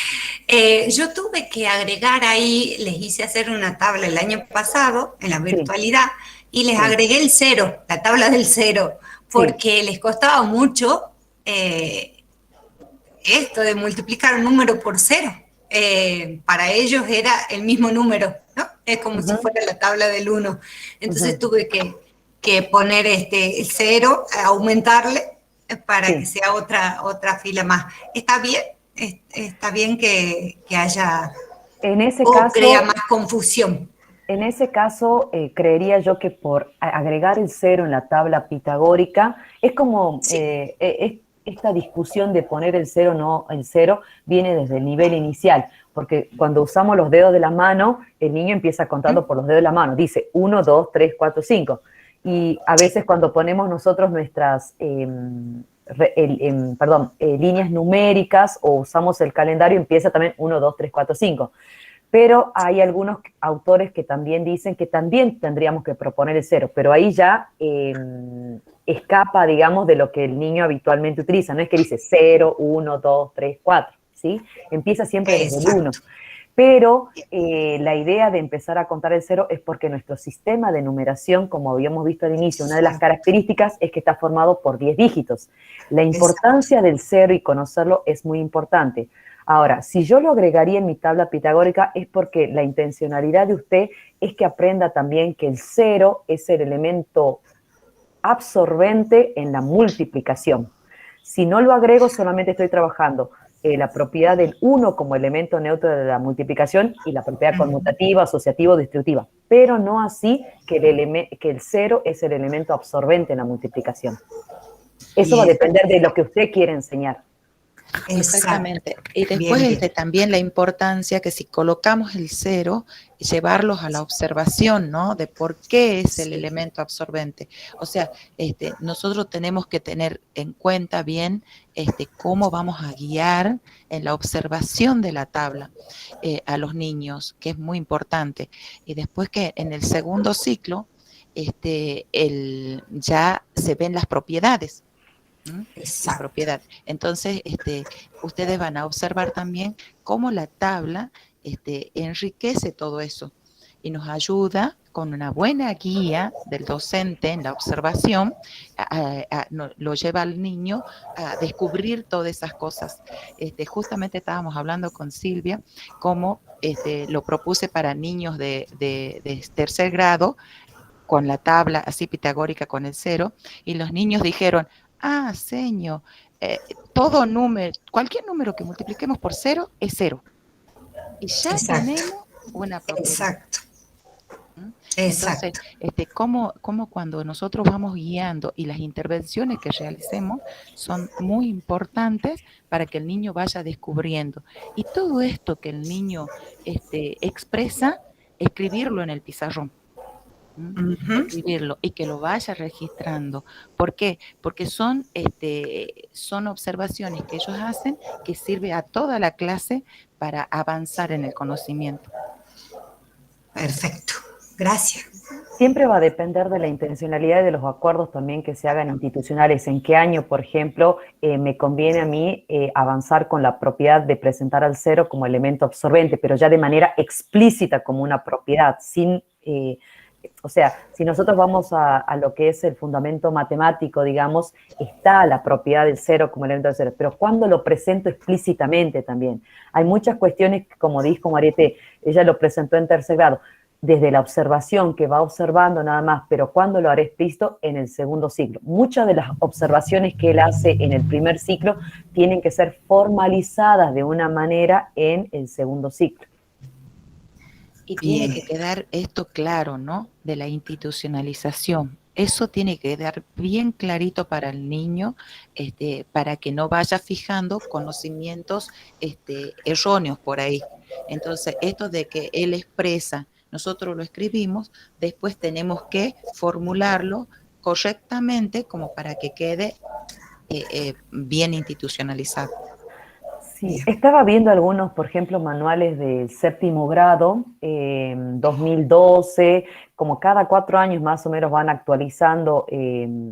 [SPEAKER 6] Yo tuve que agregar ahí, les hice hacer una tabla el año pasado en la virtualidad y les agregué el 0, la tabla del 0, porque les costaba mucho esto de multiplicar un número por 0. Para ellos era el mismo número, ¿no? Es como si fuera la tabla del 1. Entonces tuve que poner el 0, aumentarle para que sea otra fila más. ¿Está bien? Está bien que haya
[SPEAKER 1] en ese
[SPEAKER 6] o
[SPEAKER 1] caso,
[SPEAKER 6] crea más confusión.
[SPEAKER 1] En ese caso, creería yo que por agregar el 0 en la tabla pitagórica, es como esta discusión de poner el 0 o no el 0 viene desde el nivel inicial, porque cuando usamos los dedos de la mano, el niño empieza contando por los dedos de la mano, dice 1, 2, 3, 4, 5. Y a veces cuando ponemos nosotros nuestras líneas numéricas o usamos el calendario, empieza también 1, 2, 3, 4, 5. Pero hay algunos autores que también dicen que también tendríamos que proponer el 0, pero ahí ya escapa, digamos, de lo que el niño habitualmente utiliza. No es que dice 0, 1, 2, 3, 4, ¿sí? Empieza siempre desde el 1. Pero la idea de empezar a contar el 0 es porque nuestro sistema de numeración, como habíamos visto al inicio, una de las características es que está formado por 10 dígitos. La importancia del 0 y conocerlo es muy importante. Ahora, si yo lo agregaría en mi tabla pitagórica es porque la intencionalidad de usted es que aprenda también que el 0 es el elemento absorbente en la multiplicación. Si no lo agrego, solamente estoy trabajando la propiedad del 1 como elemento neutro de la multiplicación y la propiedad conmutativa, asociativa o distributiva, pero no así que el 0 es el elemento absorbente en la multiplicación. Eso va a depender de lo que usted quiere enseñar.
[SPEAKER 3] Exactamente. Y después también la importancia que si colocamos el 0, llevarlos a la observación, ¿no? De por qué es el elemento absorbente. O sea, nosotros tenemos que tener en cuenta bien cómo vamos a guiar en la observación de la tabla a los niños, que es muy importante. Y después que en el segundo ciclo ya se ven las propiedades. La propiedad. Entonces, ustedes van a observar también cómo la tabla enriquece todo eso y nos ayuda con una buena guía del docente en la observación, lo lleva al niño a descubrir todas esas cosas. Justamente estábamos hablando con Silvia cómo lo propuse para niños de tercer grado con la tabla así pitagórica con el 0 y los niños dijeron: ah, señor, todo número, cualquier número que multipliquemos por 0 es 0. Y ya tenemos una propiedad.
[SPEAKER 6] Exacto.
[SPEAKER 3] Entonces, como cuando nosotros vamos guiando y las intervenciones que realicemos son muy importantes para que el niño vaya descubriendo. Y todo esto que el niño expresa, escribirlo en el pizarrón. Escribirlo y que lo vaya registrando. ¿Por qué? Porque son observaciones que ellos hacen que sirve a toda la clase para avanzar en el conocimiento.
[SPEAKER 6] Perfecto, gracias.
[SPEAKER 1] Siempre va a depender de la intencionalidad y de los acuerdos también que se hagan institucionales. ¿En qué año, por ejemplo, me conviene a mí avanzar con la propiedad de presentar al 0 como elemento absorbente, pero ya de manera explícita como una propiedad, sin o sea, si nosotros vamos a lo que es el fundamento matemático, digamos, está la propiedad del cero como elemento del cero, pero cuando lo presento explícitamente también. Hay muchas cuestiones, como dijo Mariette, ella lo presentó en tercer grado, desde la observación que va observando nada más, pero ¿cuándo lo haré explícito? En el segundo ciclo. Muchas de las observaciones que él hace en el primer ciclo tienen que ser formalizadas de una manera en el segundo ciclo.
[SPEAKER 3] Y tiene que quedar esto claro, ¿no? De la institucionalización. Eso tiene que quedar bien clarito para el niño, para que no vaya fijando conocimientos erróneos por ahí. Entonces, esto de que él expresa, nosotros lo escribimos, después tenemos que formularlo correctamente como para que quede bien institucionalizado.
[SPEAKER 1] Sí, estaba viendo algunos, por ejemplo, manuales del séptimo grado, 2012, como cada 4 años más o menos van actualizando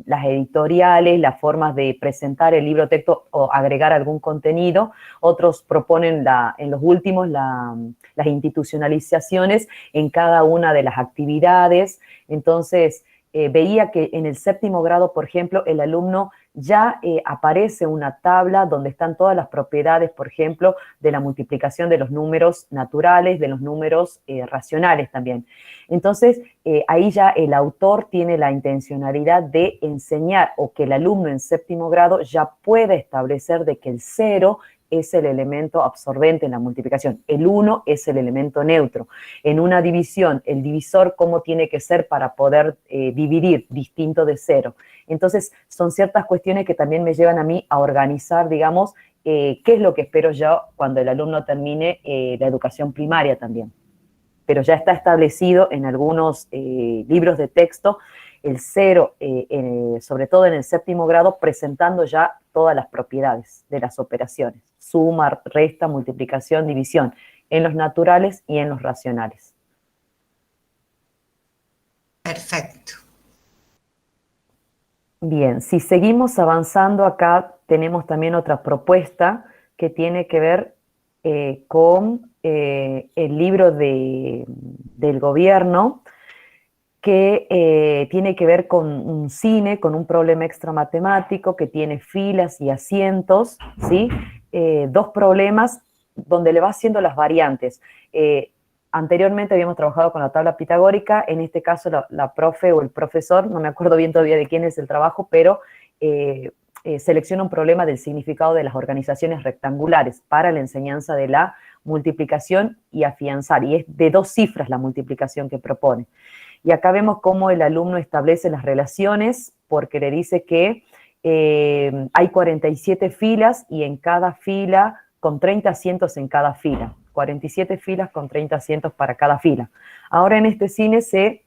[SPEAKER 1] las editoriales, las formas de presentar el libro texto o agregar algún contenido. Otros proponen en los últimos las institucionalizaciones en cada una de las actividades. Entonces, veía que en el séptimo grado, por ejemplo, el alumno ya aparece una tabla donde están todas las propiedades, por ejemplo, de la multiplicación de los números naturales, de los números racionales también. Entonces, ahí ya el autor tiene la intencionalidad de enseñar o que el alumno en séptimo grado ya pueda establecer de que el 0 es el elemento absorbente en la multiplicación, el 1 es el elemento neutro. En una división, el divisor, ¿cómo tiene que ser para poder dividir distinto de 0? Entonces, son ciertas cuestiones que también me llevan a mí a organizar, digamos, qué es lo que espero yo cuando el alumno termine la educación primaria también. Pero ya está establecido en algunos libros de texto el 0, sobre todo en el séptimo grado, presentando ya todas las propiedades de las operaciones. Suma, resta, multiplicación, división, en los naturales y en los racionales.
[SPEAKER 6] Perfecto.
[SPEAKER 1] Bien, si seguimos avanzando acá, tenemos también otra propuesta que tiene que ver con el libro del gobierno, que tiene que ver con un cine, con un problema extramatemático que tiene filas y asientos, ¿sí? 2 problemas donde le va haciendo las variantes. Anteriormente habíamos trabajado con la tabla pitagórica, en este caso la profe o el profesor, no me acuerdo bien todavía de quién es el trabajo, pero selecciona un problema del significado de las organizaciones rectangulares para la enseñanza de la multiplicación y afianzar, y es de 2 cifras la multiplicación que propone. Y acá vemos cómo el alumno establece las relaciones, porque le dice que hay 47 filas y en cada fila, con 30 asientos en cada fila. 47 filas con 30 asientos para cada fila. Ahora en este cine se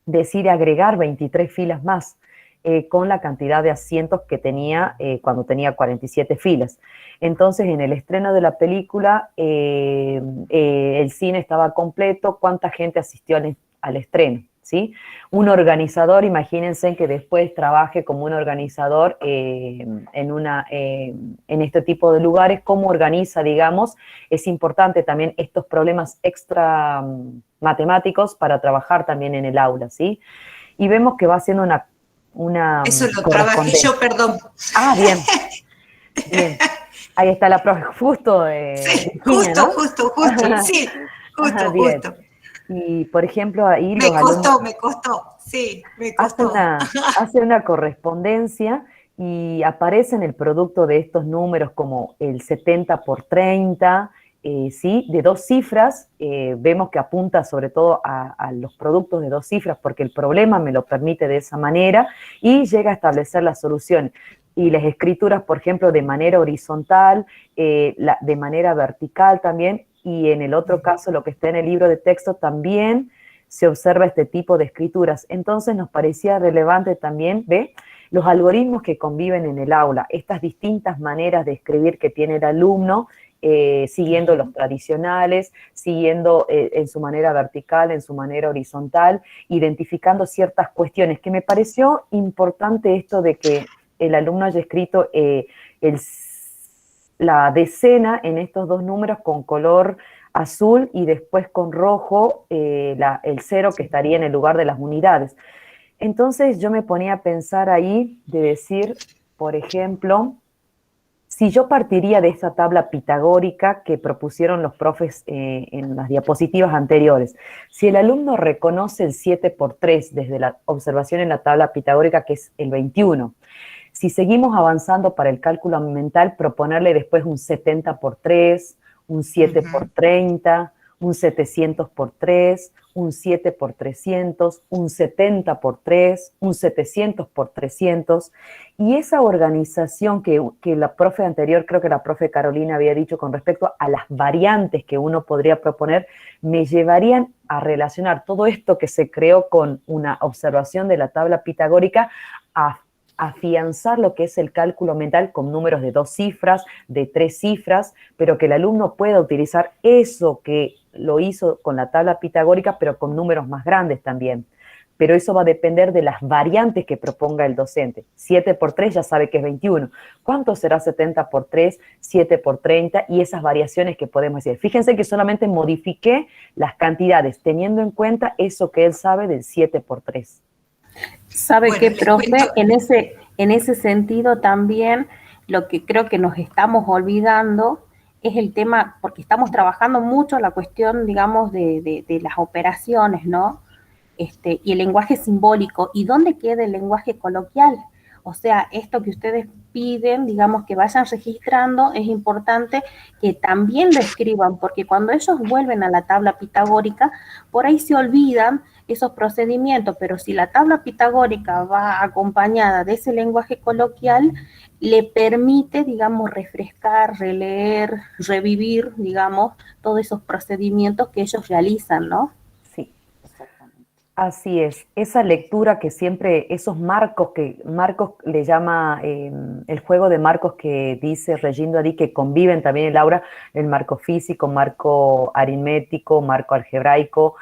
[SPEAKER 1] decide agregar 23 filas más con la cantidad de asientos que tenía cuando tenía 47 filas. Entonces, en el estreno de la película, el cine estaba completo, ¿cuánta gente asistió al estreno? ¿Sí? Un organizador, imagínense que después trabaje como un organizador en este tipo de lugares, cómo organiza, digamos, es importante también estos problemas extra matemáticos para trabajar también en el aula, ¿sí? Y vemos que va haciendo una
[SPEAKER 6] Eso lo trabajé yo, perdón.
[SPEAKER 1] Ah, bien, bien. Ahí está la profe, justo.
[SPEAKER 6] Sí,
[SPEAKER 1] Virginia, ¿no?
[SPEAKER 6] justo, sí, justo,
[SPEAKER 1] bien.
[SPEAKER 6] justo.
[SPEAKER 1] Y, por ejemplo, ahí
[SPEAKER 6] me costó, sí, me costó.
[SPEAKER 1] Hace una correspondencia y aparece en el producto de estos números como el 70 por 30, ¿sí? De 2 cifras, vemos que apunta sobre todo a los productos de 2 cifras porque el problema me lo permite de esa manera y llega a establecer la solución. Y las escrituras, por ejemplo, de manera horizontal, de manera vertical también, y en el otro caso, lo que está en el libro de texto, también se observa este tipo de escrituras. Entonces nos parecía relevante también, los algoritmos que conviven en el aula, estas distintas maneras de escribir que tiene el alumno, siguiendo los tradicionales, siguiendo en su manera vertical, en su manera horizontal, identificando ciertas cuestiones, que me pareció importante esto de que el alumno haya escrito la decena en estos 2 números con color azul y después con rojo el 0 que estaría en el lugar de las unidades. Entonces yo me ponía a pensar ahí de decir, por ejemplo, si yo partiría de esa tabla pitagórica que propusieron los profes en las diapositivas anteriores, si el alumno reconoce el 7 por 3 desde la observación en la tabla pitagórica, que es el 21, si seguimos avanzando para el cálculo mental, proponerle después un 70 por 3, un 7 por 30, un 700 por 3, un 7 por 300, un 70 por 3, un 700 por 300, y esa organización que la profe anterior, creo que la profe Carolina había dicho con respecto a las variantes que uno podría proponer, me llevarían a relacionar todo esto que se creó con una observación de la tabla pitagórica a afianzar lo que es el cálculo mental con números de 2 cifras, de 3 cifras, pero que el alumno pueda utilizar eso que lo hizo con la tabla pitagórica, pero con números más grandes también. Pero eso va a depender de las variantes que proponga el docente. 7 por 3 ya sabe que es 21. ¿Cuánto será 70 por 3, 7 por 30? Y esas variaciones que podemos decir. Fíjense que solamente modifiqué las cantidades, teniendo en cuenta eso que él sabe del 7 por 3.
[SPEAKER 5] ¿Sabe qué, profe? En ese sentido también lo que creo que nos estamos olvidando es el tema, porque estamos trabajando mucho la cuestión, digamos, de las operaciones, ¿no? Y el lenguaje simbólico. ¿Y dónde queda el lenguaje coloquial? O sea, esto que ustedes piden, digamos, que vayan registrando, es importante que también lo escriban, porque cuando ellos vuelven a la tabla pitagórica, por ahí se olvidan esos procedimientos, pero si la tabla pitagórica va acompañada de ese lenguaje coloquial, le permite, digamos, refrescar, releer, revivir, digamos, todos esos procedimientos que ellos realizan, ¿no?
[SPEAKER 1] Así es, esa lectura que siempre, esos marcos que Marcos le llama, el juego de marcos que dice Regindo Adí, que conviven también en el aula, el marco físico, marco aritmético, marco algebraico,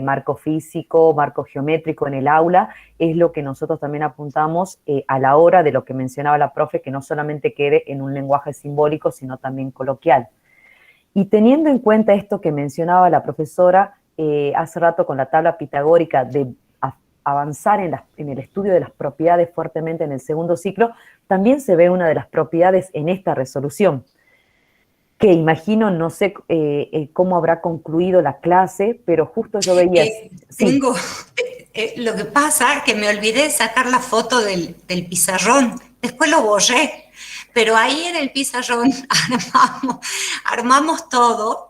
[SPEAKER 1] marco físico, marco geométrico en el aula, es lo que nosotros también apuntamos a la hora de lo que mencionaba la profe, que no solamente quede en un lenguaje simbólico, sino también coloquial. Y teniendo en cuenta esto que mencionaba la profesora, hace rato con la tabla pitagórica de avanzar en el estudio de las propiedades fuertemente en el segundo ciclo, también se ve una de las propiedades en esta resolución, que imagino, no sé cómo habrá concluido la clase, pero justo yo veía...
[SPEAKER 6] Tengo, lo que pasa es que me olvidé de sacar la foto del pizarrón, después lo borré, pero ahí en el pizarrón armamos todo.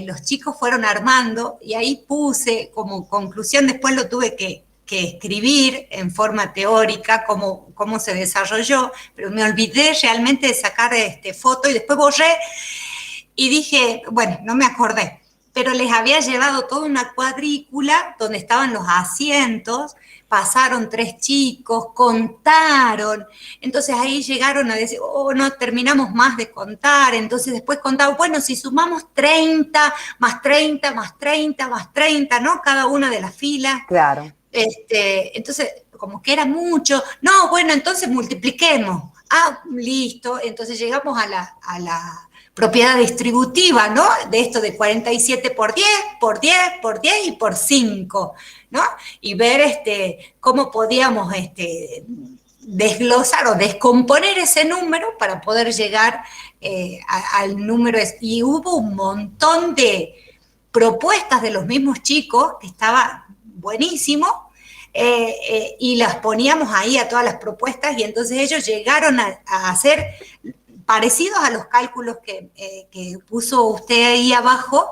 [SPEAKER 6] Los chicos fueron armando y ahí puse como conclusión, después lo tuve que escribir en forma teórica cómo se desarrolló, pero me olvidé realmente de sacar foto y después borré y dije, bueno, no me acordé, pero les había llevado toda una cuadrícula donde estaban los asientos, pasaron 3 chicos, contaron, entonces ahí llegaron a decir, oh, no terminamos más de contar, entonces después contaban, bueno, si sumamos 30, más 30, más 30, más 30, ¿no? Cada una de las filas.
[SPEAKER 1] Claro.
[SPEAKER 6] Entonces, como que era mucho, no, bueno, entonces multipliquemos. Ah, listo, entonces llegamos a la propiedad distributiva, ¿no? De esto de 47 por 10, por 10, por 10 y por 5, ¿no? Y ver cómo podíamos desglosar o descomponer ese número para poder llegar al número. Y hubo un montón de propuestas de los mismos chicos, que estaba buenísimo, y las poníamos ahí a todas las propuestas, y entonces ellos llegaron a hacer parecidos a los cálculos que puso usted ahí abajo.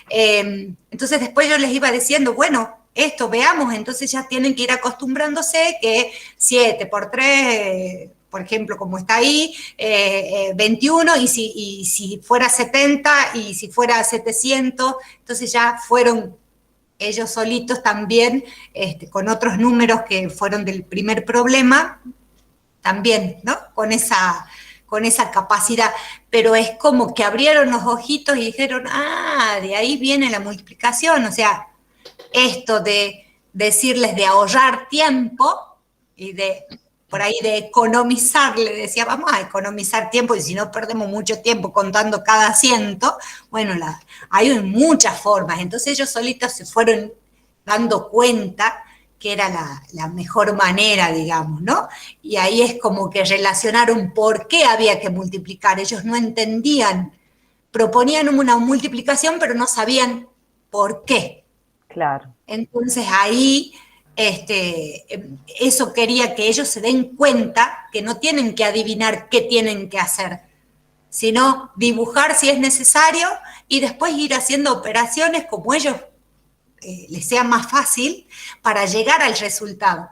[SPEAKER 6] Entonces después yo les iba diciendo, bueno, esto veamos, entonces ya tienen que ir acostumbrándose que 7 por 3, por ejemplo, como está ahí, 21, y si fuera 70, y si fuera 700, entonces ya fueron ellos solitos también, con otros números que fueron del primer problema, también, ¿no? Con esa capacidad, pero es como que abrieron los ojitos y dijeron, de ahí viene la multiplicación, o sea, esto de decirles de ahorrar tiempo y de por ahí de economizar, le decía, vamos a economizar tiempo y si no perdemos mucho tiempo contando cada asiento, bueno, hay muchas formas. Entonces ellos solitos se fueron dando cuenta que era la mejor manera, digamos, ¿no? Y ahí es como que relacionaron por qué había que multiplicar. Ellos no entendían, proponían una multiplicación, pero no sabían por qué.
[SPEAKER 1] Claro.
[SPEAKER 6] Entonces ahí eso quería que ellos se den cuenta que no tienen que adivinar qué tienen que hacer, sino dibujar si es necesario y después ir haciendo operaciones como ellos les sea más fácil para llegar al resultado.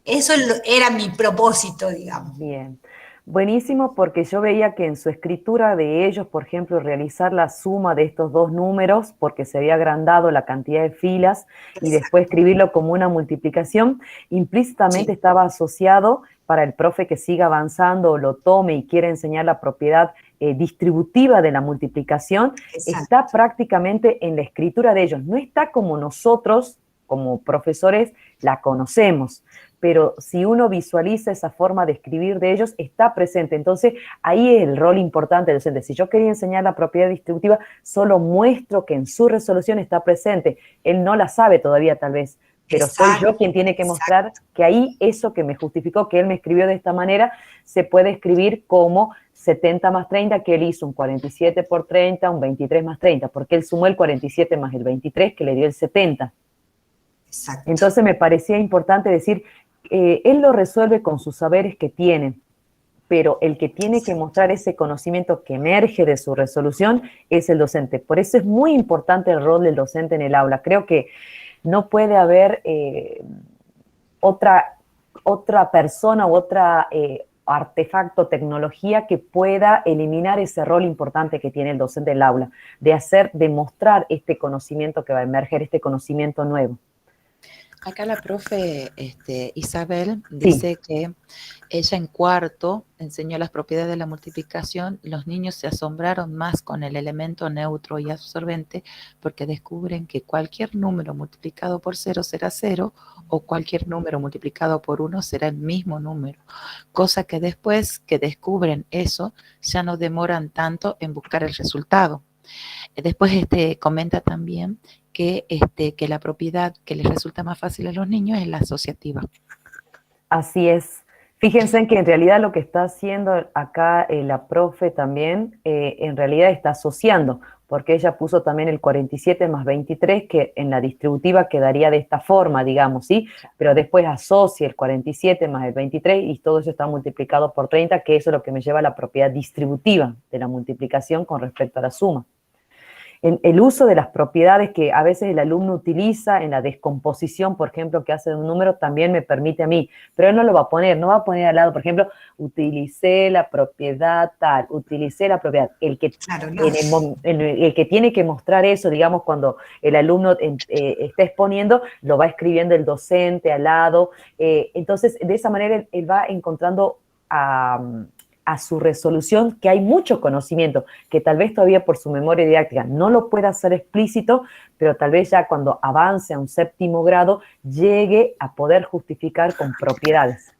[SPEAKER 6] Eso era mi propósito, digamos.
[SPEAKER 1] Bien. Buenísimo, porque yo veía que en su escritura de ellos, por ejemplo, realizar la suma de estos dos números, porque se había agrandado la cantidad de filas, y después escribirlo como una multiplicación, implícitamente estaba asociado para el profe que siga avanzando o lo tome y quiere enseñar la propiedad distributiva de la multiplicación. Exacto. Está prácticamente en la escritura de ellos. No está como nosotros, como profesores, la conocemos, pero si uno visualiza esa forma de escribir de ellos, está presente. Entonces, ahí es el rol importante del docente. Si yo quería enseñar la propiedad distributiva, solo muestro que en su resolución está presente. Él no la sabe todavía, tal vez, pero soy yo quien tiene que mostrar que ahí eso que me justificó, que él me escribió de esta manera, se puede escribir como 70 más 30, que él hizo un 47 por 30, un 23 más 30, porque él sumó el 47 más el 23, que le dio el 70. Exacto. Entonces me parecía importante decir, él lo resuelve con sus saberes que tiene, pero el que tiene que mostrar ese conocimiento que emerge de su resolución es el docente. Por eso es muy importante el rol del docente en el aula. Creo que no puede haber otra persona u otra artefacto, tecnología que pueda eliminar ese rol importante que tiene el docente del aula, de mostrar este conocimiento que va a emerger, este conocimiento nuevo.
[SPEAKER 3] Acá la profe Isabel dice que ella en cuarto enseñó las propiedades de la multiplicación. Los niños se asombraron más con el elemento neutro y absorbente porque descubren que cualquier número multiplicado por 0 será 0 o cualquier número multiplicado por 1 será el mismo número. Cosa que después que descubren eso ya no demoran tanto en buscar el resultado. Después comenta también que la propiedad que les resulta más fácil a los niños es la asociativa.
[SPEAKER 1] Así es. Fíjense en que en realidad lo que está haciendo acá la profe también, en realidad está asociando, porque ella puso también el 47 más 23, que en la distributiva quedaría de esta forma, digamos, ¿sí? Pero después asocia el 47 más el 23 y todo eso está multiplicado por 30, que eso es lo que me lleva a la propiedad distributiva de la multiplicación con respecto a la suma. El uso de las propiedades que a veces el alumno utiliza en la descomposición, por ejemplo, que hace de un número, también me permite a mí, pero él no lo va a poner, no va a poner al lado, por ejemplo, utilicé la propiedad tal, utilicé la propiedad. El que tiene que mostrar eso, digamos, cuando el alumno está exponiendo, lo va escribiendo el docente al lado. Entonces, de esa manera él va encontrando a su resolución que hay mucho conocimiento, que tal vez todavía por su memoria didáctica no lo pueda hacer explícito, pero tal vez ya cuando avance a un séptimo grado llegue a poder justificar con propiedades.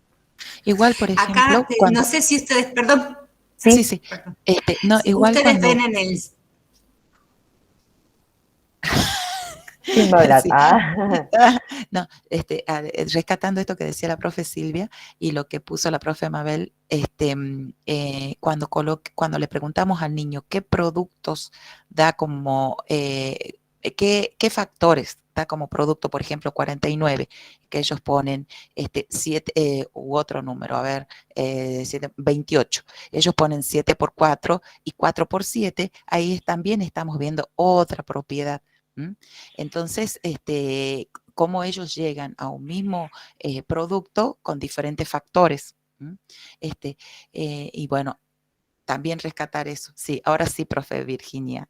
[SPEAKER 3] Igual, por ejemplo...
[SPEAKER 6] Acá, no sé si ustedes, perdón.
[SPEAKER 3] Sí. No, igual
[SPEAKER 6] ustedes ven en el...
[SPEAKER 1] ¿Quién va a hablar?
[SPEAKER 3] Sí. No, rescatando esto que decía la profe Silvia y lo que puso la profe Mabel, cuando le preguntamos al niño qué productos da como, qué factores da como producto, por ejemplo, 49, que ellos ponen 7 u otro número, 28. Ellos ponen 7 por 4 y 4 por 7, ahí también estamos viendo otra propiedad. Entonces, cómo ellos llegan a un mismo producto con diferentes factores. Y bueno, también rescatar eso. Sí, ahora sí, profe Virginia.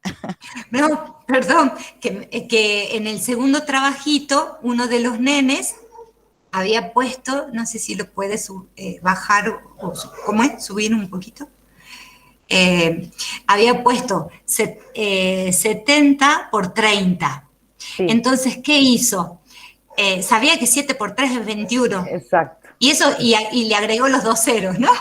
[SPEAKER 6] No, perdón, que en el segundo trabajito, uno de los nenes había puesto, no sé si lo puede bajar o ¿cómo es? Subir un poquito. Había puesto 70 por 30. Sí. Entonces, ¿qué hizo? Sabía que 7 por 3 es 21.
[SPEAKER 1] Exacto.
[SPEAKER 6] Y eso, y le agregó los 2 ceros, ¿no?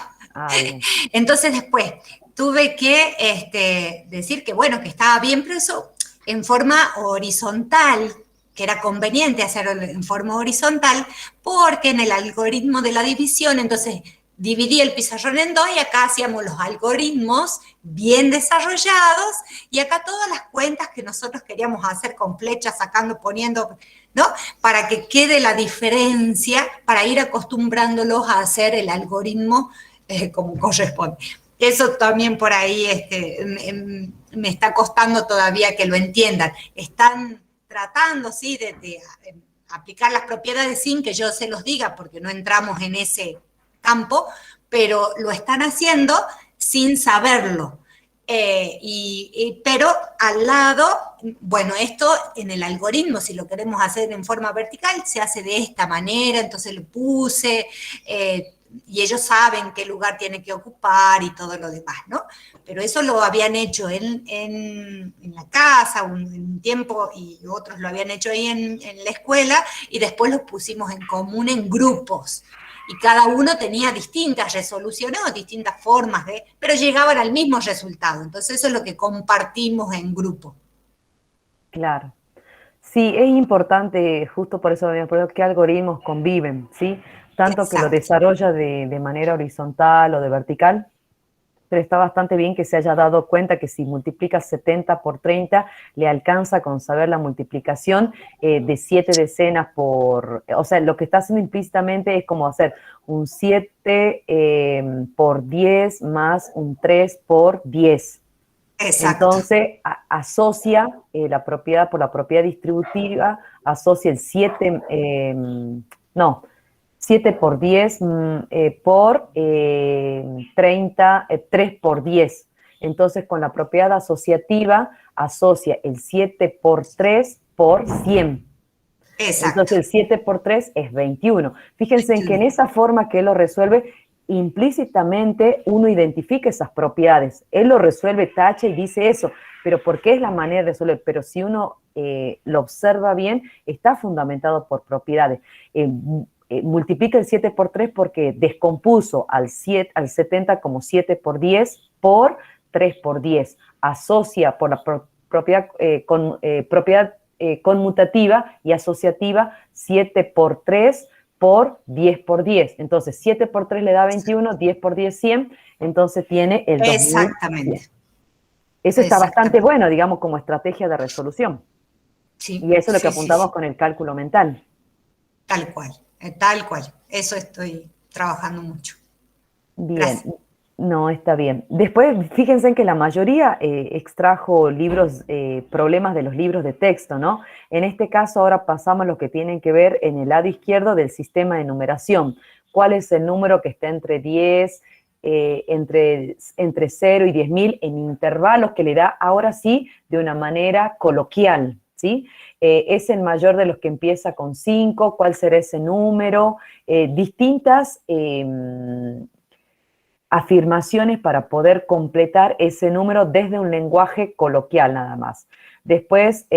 [SPEAKER 1] Bien.
[SPEAKER 6] Entonces después tuve que decir que bueno, que estaba bien, pero eso en forma horizontal, que era conveniente hacerlo en forma horizontal, porque en el algoritmo de la división, entonces dividí el pizarrón en 2 y acá hacíamos los algoritmos bien desarrollados y acá todas las cuentas que nosotros queríamos hacer con flechas, sacando, poniendo, ¿no? Para que quede la diferencia, para ir acostumbrándolos a hacer el algoritmo como corresponde. Eso también por ahí me está costando todavía que lo entiendan. Están tratando, sí, de aplicar las propiedades sin que yo se los diga, porque no entramos en ese campo, pero lo están haciendo sin saberlo. Pero al lado, bueno, esto en el algoritmo, si lo queremos hacer en forma vertical, se hace de esta manera, entonces lo puse, y ellos saben qué lugar tiene que ocupar y todo lo demás, ¿no? Pero eso lo habían hecho en la casa un tiempo y otros lo habían hecho ahí en la escuela y después los pusimos en común en grupos. Y cada uno tenía distintas resoluciones o distintas formas pero llegaban al mismo resultado. Entonces eso es lo que compartimos en grupo.
[SPEAKER 1] Claro. Sí, es importante, justo por eso me acuerdo, qué algoritmos conviven, ¿sí? Tanto
[SPEAKER 6] Exacto.
[SPEAKER 1] que lo desarrolla de manera horizontal o de vertical, pero está bastante bien que se haya dado cuenta que si multiplica 70 por 30, le alcanza con saber la multiplicación de 7 decenas por... O sea, lo que está haciendo implícitamente es como hacer un 7 por 10 más un 3 por 10.
[SPEAKER 6] Exacto.
[SPEAKER 1] Entonces, asocia la propiedad por la propiedad distributiva, asocia el 7, 7 por 10 por 30, 3 por 10. Entonces, con la propiedad asociativa, asocia el 7 por 3 por 100.
[SPEAKER 6] Exacto.
[SPEAKER 1] Entonces, el 7 por 3 es 21. Fíjense 21. En que en esa forma que él lo resuelve, implícitamente uno identifica esas propiedades. Él lo resuelve, tacha y dice eso, pero ¿por qué es la manera de resolver? Pero si uno lo observa bien, está fundamentado por propiedades. Multiplica el 7 por 3 porque descompuso al 70 como 7 por 10 por 3 por 10. Asocia por la propiedad, propiedad conmutativa y asociativa 7 por 3 por 10 por 10. Entonces, 7 por 3 le da 21, 10 por 10, 100. Entonces, tiene el 2000.
[SPEAKER 6] Exactamente.
[SPEAKER 1] Eso está bastante bueno, digamos, como estrategia de resolución.
[SPEAKER 6] Sí,
[SPEAKER 1] y eso es lo que apuntamos con el cálculo mental.
[SPEAKER 6] Tal cual, tal cual. Eso estoy trabajando mucho.
[SPEAKER 1] Bien.
[SPEAKER 6] Gracias.
[SPEAKER 1] No, está bien. Después, fíjense en que la mayoría extrajo libros, problemas de los libros de texto, ¿no? En este caso, ahora pasamos a lo que tienen que ver en el lado izquierdo del sistema de numeración. ¿Cuál es el número que está entre 10, entre 0 y 10.000 en intervalos que le da, ahora sí, de una manera coloquial, ¿sí? Es el mayor de los que empieza con 5, ¿cuál será ese número? Distintas... afirmaciones para poder completar ese número desde un lenguaje coloquial nada más. Después,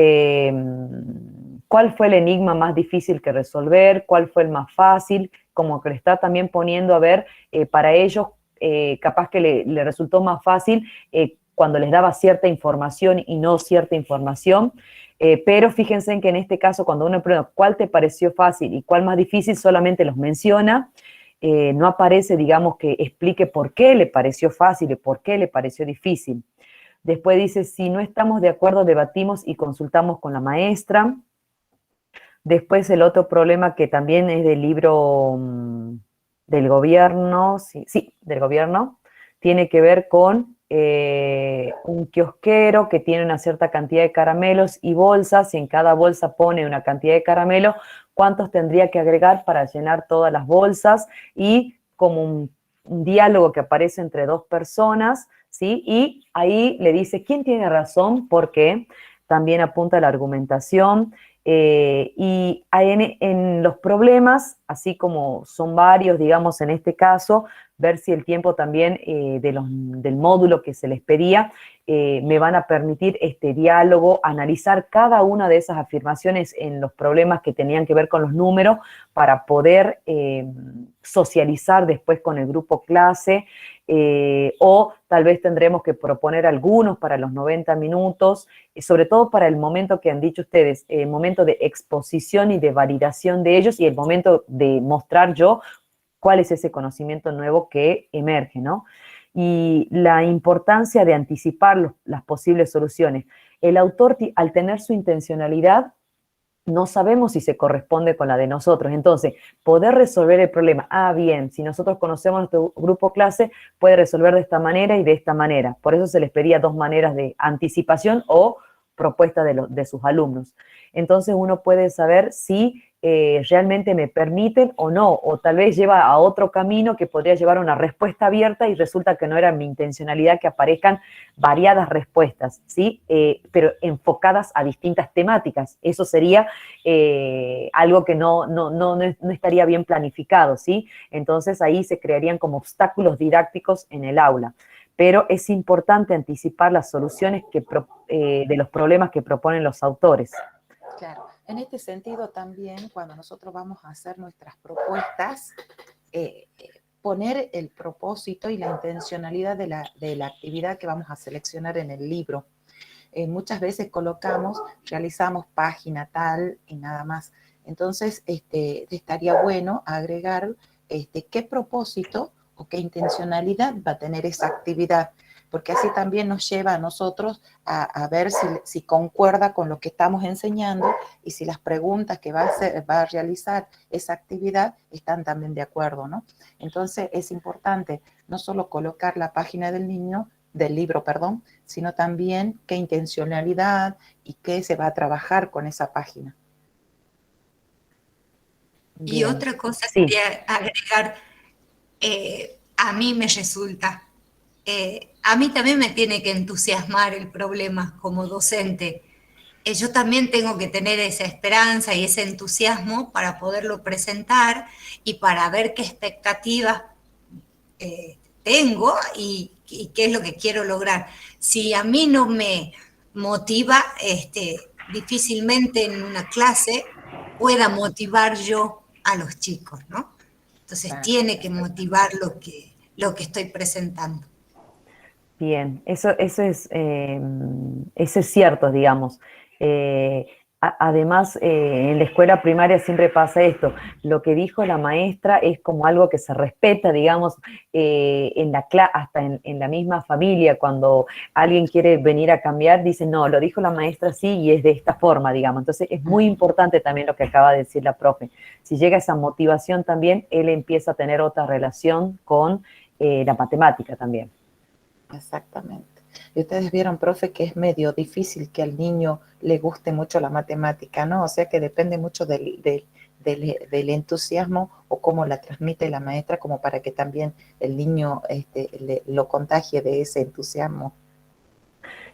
[SPEAKER 1] ¿cuál fue el enigma más difícil que resolver? ¿Cuál fue el más fácil? Como que le está también poniendo a ver, para ellos, capaz que le resultó más fácil cuando les daba cierta información y no cierta información. Pero fíjense en que en este caso, cuando uno pregunta cuál te pareció fácil y cuál más difícil, solamente los menciona. No aparece, digamos, que explique por qué le pareció fácil y por qué le pareció difícil. Después dice, si no estamos de acuerdo, debatimos y consultamos con la maestra. Después el otro problema que también es del libro del gobierno, sí, del gobierno, tiene que ver con un kiosquero que tiene una cierta cantidad de caramelos y bolsas, y en cada bolsa pone una cantidad de caramelo, cuántos tendría que agregar para llenar todas las bolsas, y como un diálogo que aparece entre dos personas, ¿sí? Y ahí le dice quién tiene razón, porque también apunta la argumentación. Y en los problemas, así como son varios, digamos, en este caso, ver si el tiempo también del módulo que se les pedía me van a permitir este diálogo, analizar cada una de esas afirmaciones en los problemas que tenían que ver con los números para poder socializar después con el grupo clase, o tal vez tendremos que proponer algunos para los 90 minutos, sobre todo para el momento que han dicho ustedes, el momento de exposición y de validación de ellos y el momento de mostrar yo cuál es ese conocimiento nuevo que emerge, ¿no? Y la importancia de anticipar las posibles soluciones. El autor, al tener su intencionalidad, no sabemos si se corresponde con la de nosotros. Entonces, poder resolver el problema. Ah, bien, si nosotros conocemos nuestro grupo clase, puede resolver de esta manera y de esta manera. Por eso se les pedía 2 maneras de anticipación o propuesta de sus alumnos. Entonces, uno puede saber si realmente me permiten o no, o tal vez lleva a otro camino que podría llevar a una respuesta abierta y resulta que no era mi intencionalidad que aparezcan variadas respuestas, ¿sí? Pero enfocadas a distintas temáticas. Eso sería algo que no estaría bien planificado, ¿sí? Entonces ahí se crearían como obstáculos didácticos en el aula. Pero es importante anticipar las soluciones de los problemas que proponen los autores.
[SPEAKER 3] Claro, en este sentido también cuando nosotros vamos a hacer nuestras propuestas, poner el propósito y la intencionalidad de la actividad que vamos a seleccionar en el libro. Muchas veces realizamos página tal y nada más. Entonces, estaría bueno agregar qué propósito o qué intencionalidad va a tener esa actividad, porque así también nos lleva a nosotros a ver si concuerda con lo que estamos enseñando y si las preguntas que va a realizar esa actividad están también de acuerdo, ¿no? Entonces es importante no solo colocar la página del libro, sino también qué intencionalidad y qué se va a trabajar con esa página.
[SPEAKER 6] Y
[SPEAKER 1] Bien.
[SPEAKER 6] otra cosa
[SPEAKER 1] Sí.
[SPEAKER 6] quería agregar, a mí me resulta, a mí también me tiene que entusiasmar el problema como docente. Yo también tengo que tener esa esperanza y ese entusiasmo para poderlo presentar y para ver qué expectativas tengo y qué es lo que quiero lograr. Si a mí no me motiva, difícilmente en una clase pueda motivar yo a los chicos, ¿no? Entonces tiene que motivar lo que estoy presentando.
[SPEAKER 1] Bien, eso es cierto, digamos. Además, en la escuela primaria siempre pasa esto. Lo que dijo la maestra es como algo que se respeta, digamos, hasta en la misma familia. Cuando alguien quiere venir a cambiar, dice, no, lo dijo la maestra así y es de esta forma, digamos. Entonces, es muy importante también lo que acaba de decir la profe. Si llega esa motivación también, él empieza a tener otra relación con la matemática también.
[SPEAKER 3] Exactamente. Y ustedes vieron, profe, que es medio difícil que al niño le guste mucho la matemática, ¿no? O sea que depende mucho del entusiasmo o cómo la transmite la maestra, como para que también el niño lo contagie de ese entusiasmo.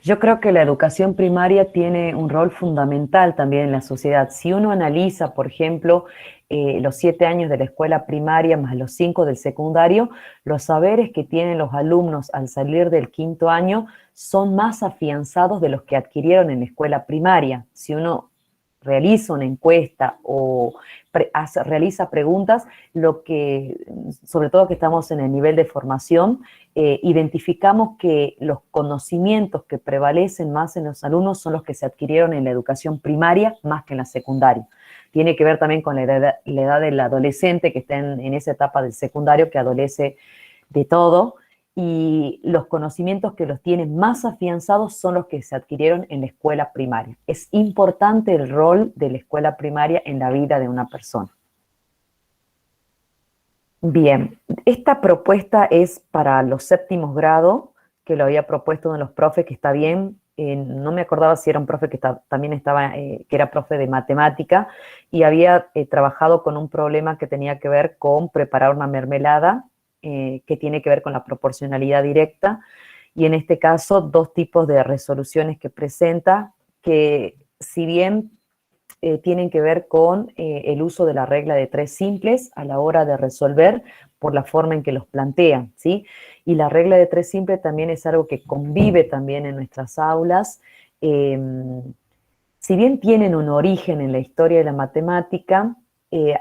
[SPEAKER 1] Yo creo que la educación primaria tiene un rol fundamental también en la sociedad. Si uno analiza, por ejemplo, los 7 años de la escuela primaria más los 5 del secundario, los saberes que tienen los alumnos al salir del 5º año son más afianzados de los que adquirieron en la escuela primaria. Si uno realiza una encuesta o realiza preguntas, sobre todo que estamos en el nivel de formación, identificamos que los conocimientos que prevalecen más en los alumnos son los que se adquirieron en la educación primaria más que en la secundaria. Tiene que ver también con la edad del adolescente que está en esa etapa del secundario, que adolece de todo, y los conocimientos que los tienen más afianzados son los que se adquirieron en la escuela primaria. Es importante el rol de la escuela primaria en la vida de una persona. Bien, esta propuesta es para los 7º grados, que lo había propuesto uno de los profes, que está bien. No me acordaba si era un profe que también estaba, que era profe de matemática, y había trabajado con un problema que tenía que ver con preparar una mermelada, que tiene que ver con la proporcionalidad directa, y en este caso 2 tipos de resoluciones que presenta, que si bien tienen que ver con el uso de la regla de 3 simples a la hora de resolver por la forma en que los plantean, ¿sí? Y la regla de 3 simples también es algo que convive también en nuestras aulas. Si bien tienen un origen en la historia de la matemática,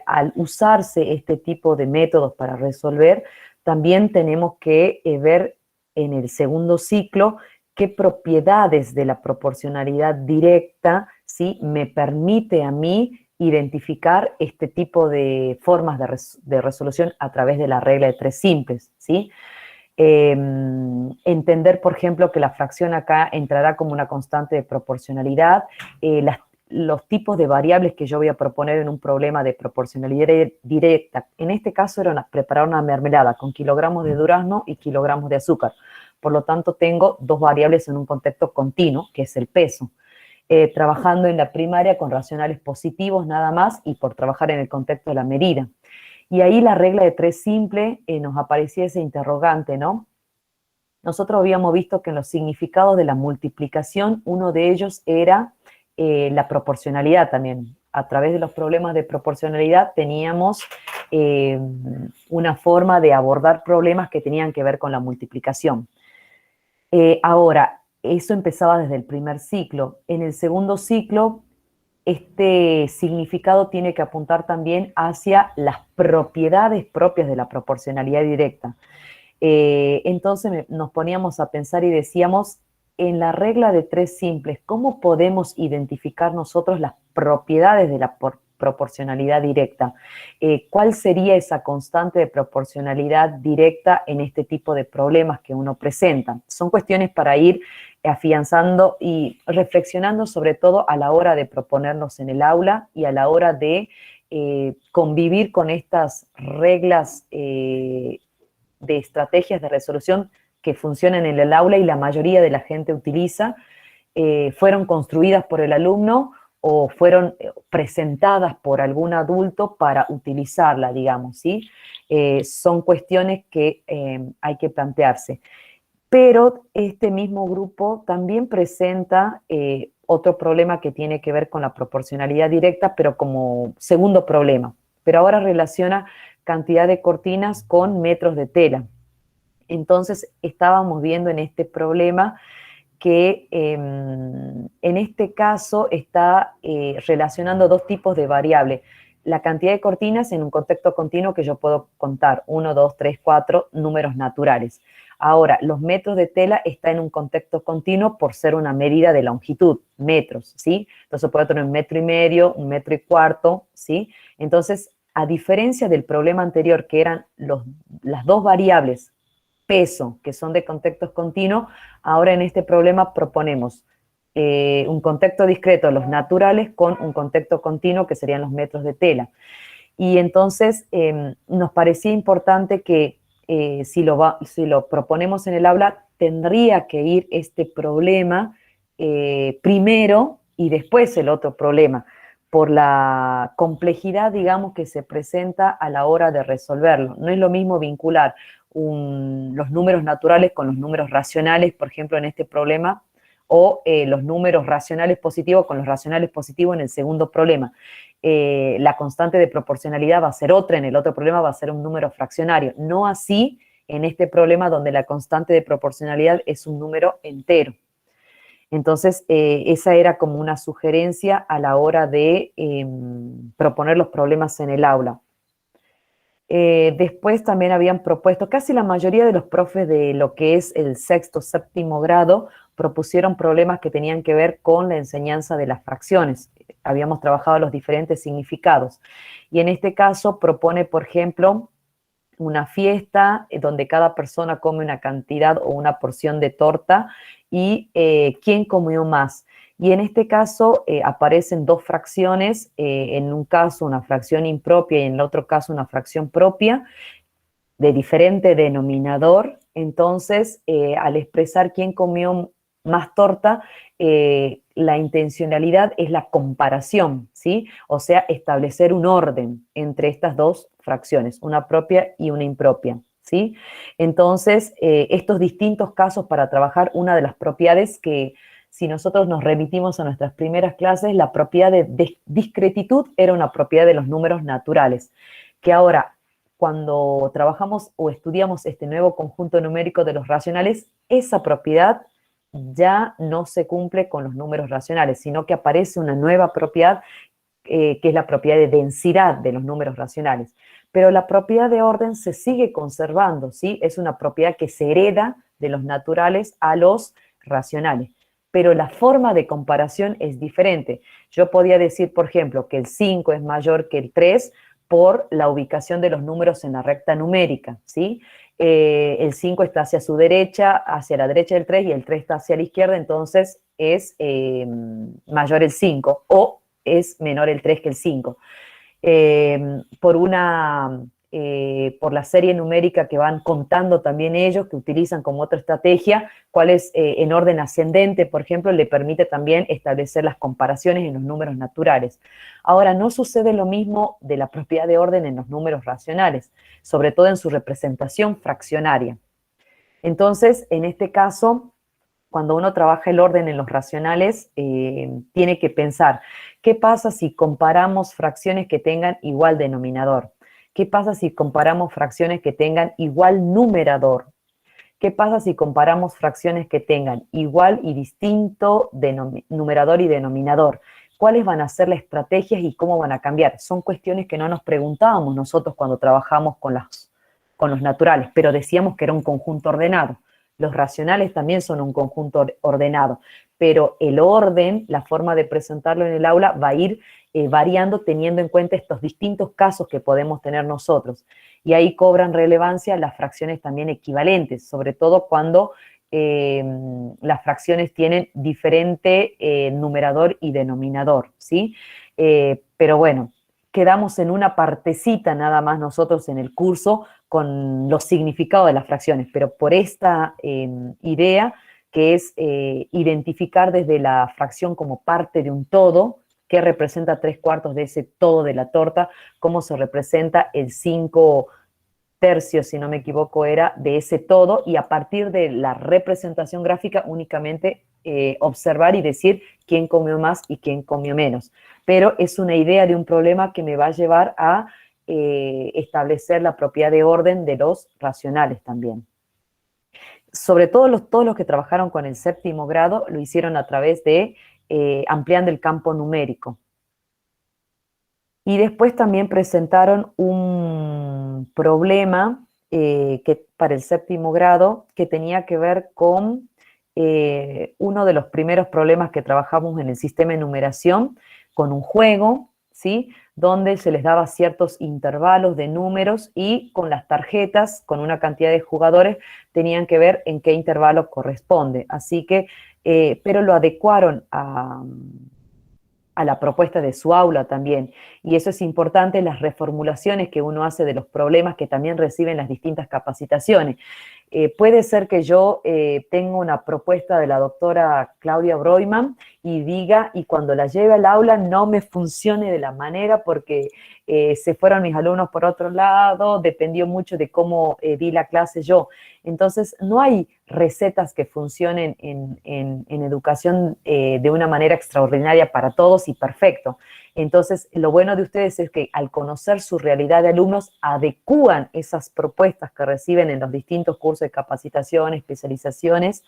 [SPEAKER 1] al usarse este tipo de métodos para resolver, también tenemos que ver en el segundo ciclo qué propiedades de la proporcionalidad directa, ¿sí?, me permite a mí identificar este tipo de formas de resolución a través de la regla de 3 simples, ¿sí? Entender, por ejemplo, que la fracción acá entrará como una constante de proporcionalidad, los tipos de variables que yo voy a proponer en un problema de proporcionalidad directa. En este caso era preparar una mermelada con kilogramos de durazno y kilogramos de azúcar. Por lo tanto, tengo 2 variables en un contexto continuo, que es el peso. Trabajando en la primaria con racionales positivos nada más y por trabajar en el contexto de la medida. Y ahí la regla de 3 simple nos aparecía ese interrogante, ¿no? Nosotros habíamos visto que en los significados de la multiplicación, uno de ellos era la proporcionalidad también. A través de los problemas de proporcionalidad teníamos una forma de abordar problemas que tenían que ver con la multiplicación. Ahora, eso empezaba desde el primer ciclo. En el segundo ciclo, este significado tiene que apuntar también hacia las propiedades propias de la proporcionalidad directa. Entonces nos poníamos a pensar y decíamos, en la regla de 3 simples, ¿cómo podemos identificar nosotros las propiedades de la proporcionalidad directa? ¿Cuál sería esa constante de proporcionalidad directa en este tipo de problemas que uno presenta? Son cuestiones para ir afianzando y reflexionando sobre todo a la hora de proponernos en el aula y a la hora de convivir con estas reglas de estrategias de resolución que funcionan en el aula y la mayoría de la gente utiliza, fueron construidas por el alumno o fueron presentadas por algún adulto para utilizarla, digamos, ¿sí? Son cuestiones que hay que plantearse. Pero este mismo grupo también presenta otro problema que tiene que ver con la proporcionalidad directa, pero como segundo problema. Pero ahora relaciona cantidad de cortinas con metros de tela. Entonces, estábamos viendo en este problema que en este caso está relacionando 2 tipos de variables. La cantidad de cortinas en un contexto continuo que yo puedo contar, 1, 2, 3, 4 números naturales. Ahora, los metros de tela está en un contexto continuo por ser una medida de longitud, metros, ¿sí? Entonces puedo tener 1,5 metros, 1,25 metros, ¿sí? Entonces, a diferencia del problema anterior, que eran las 2 variables, peso, que son de contextos continuos, ahora en este problema proponemos un contexto discreto, los naturales, con un contexto continuo, que serían los metros de tela. Y entonces nos parecía importante que si lo proponemos en el aula, tendría que ir este problema primero y después el otro problema, por la complejidad, digamos, que se presenta a la hora de resolverlo. No es lo mismo vincular los números naturales con los números racionales, por ejemplo, en este problema, o los números racionales positivos con los racionales positivos en el segundo problema. La constante de proporcionalidad va a ser otra, en el otro problema va a ser un número fraccionario. No así en este problema donde la constante de proporcionalidad es un número entero. Entonces, esa era como una sugerencia a la hora de proponer los problemas en el aula. Después también habían propuesto, casi la mayoría de los profes de lo que es el sexto, séptimo grado, propusieron problemas que tenían que ver con la enseñanza de las fracciones. Habíamos trabajado los diferentes significados. Y en este caso propone, por ejemplo, una fiesta donde cada persona come una cantidad o una porción de torta y quién comió más. Y en este caso aparecen 2 fracciones, en un caso una fracción impropia y en el otro caso una fracción propia, de diferente denominador. Entonces, al expresar quién comió más torta, la intencionalidad es la comparación, ¿sí? O sea, establecer un orden entre estas 2 fracciones, una propia y una impropia, ¿sí? Entonces, estos distintos casos para trabajar una de las propiedades que si nosotros nos remitimos a nuestras primeras clases, la propiedad de discretitud era una propiedad de los números naturales, que ahora, cuando trabajamos o estudiamos este nuevo conjunto numérico de los racionales, esa propiedad ya no se cumple con los números racionales, sino que aparece una nueva propiedad que es la propiedad de densidad de los números racionales. Pero la propiedad de orden se sigue conservando, ¿sí? Es una propiedad que se hereda de los naturales a los racionales. Pero la forma de comparación es diferente. Yo podía decir, por ejemplo, que el 5 es mayor que el 3 por la ubicación de los números en la recta numérica, ¿sí? El 5 está hacia su derecha, hacia la derecha del 3, y el 3 está hacia la izquierda, entonces es mayor el 5, o es menor el 3 que el 5. Por la serie numérica que van contando también ellos, que utilizan como otra estrategia, cuál es en orden ascendente, por ejemplo, le permite también establecer las comparaciones en los números naturales. Ahora, no sucede lo mismo de la propiedad de orden en los números racionales, sobre todo en su representación fraccionaria. Entonces, en este caso, cuando uno trabaja el orden en los racionales, tiene que pensar, ¿qué pasa si comparamos fracciones que tengan igual denominador? ¿Qué pasa si comparamos fracciones que tengan igual numerador? ¿Qué pasa si comparamos fracciones que tengan igual y distinto numerador y denominador? ¿Cuáles van a ser las estrategias y cómo van a cambiar? Son cuestiones que no nos preguntábamos nosotros cuando trabajamos con los naturales, pero decíamos que era un conjunto ordenado. Los racionales también son un conjunto ordenado, pero el orden, la forma de presentarlo en el aula va a ir variando teniendo en cuenta estos distintos casos que podemos tener nosotros. Y ahí cobran relevancia las fracciones también equivalentes, sobre todo cuando las fracciones tienen diferente numerador y denominador, ¿sí? Pero bueno, quedamos en una partecita nada más nosotros en el curso con los significados de las fracciones, pero por esta idea que es identificar desde la fracción como parte de un todo, que representa 3/4 de ese todo de la torta, cómo se representa el 5/3, si no me equivoco, era de ese todo, y a partir de la representación gráfica únicamente observar y decir quién comió más y quién comió menos. Pero es una idea de un problema que me va a llevar a establecer la propiedad de orden de los racionales también. Sobre todo todos los que trabajaron con el séptimo grado lo hicieron a través de ampliando el campo numérico. Y después también presentaron un problema que para el séptimo grado que tenía que ver con uno de los primeros problemas que trabajamos en el sistema de numeración, con un juego, ¿sí? Donde se les daba ciertos intervalos de números y con las tarjetas, con una cantidad de jugadores, tenían que ver en qué intervalo corresponde. Así que, pero lo adecuaron a la propuesta de su aula también. Y eso es importante, las reformulaciones que uno hace de los problemas que también reciben las distintas capacitaciones. Puede ser que yo tenga una propuesta de la doctora Claudia Broiman y diga, y cuando la lleve al aula no me funcione de la manera porque se fueron mis alumnos por otro lado, dependió mucho de cómo di la clase yo. Entonces, no hay recetas que funcionen en educación de una manera extraordinaria para todos y perfecto. Entonces, lo bueno de ustedes es que al conocer su realidad de alumnos, adecúan esas propuestas que reciben en los distintos cursos de capacitación, especializaciones,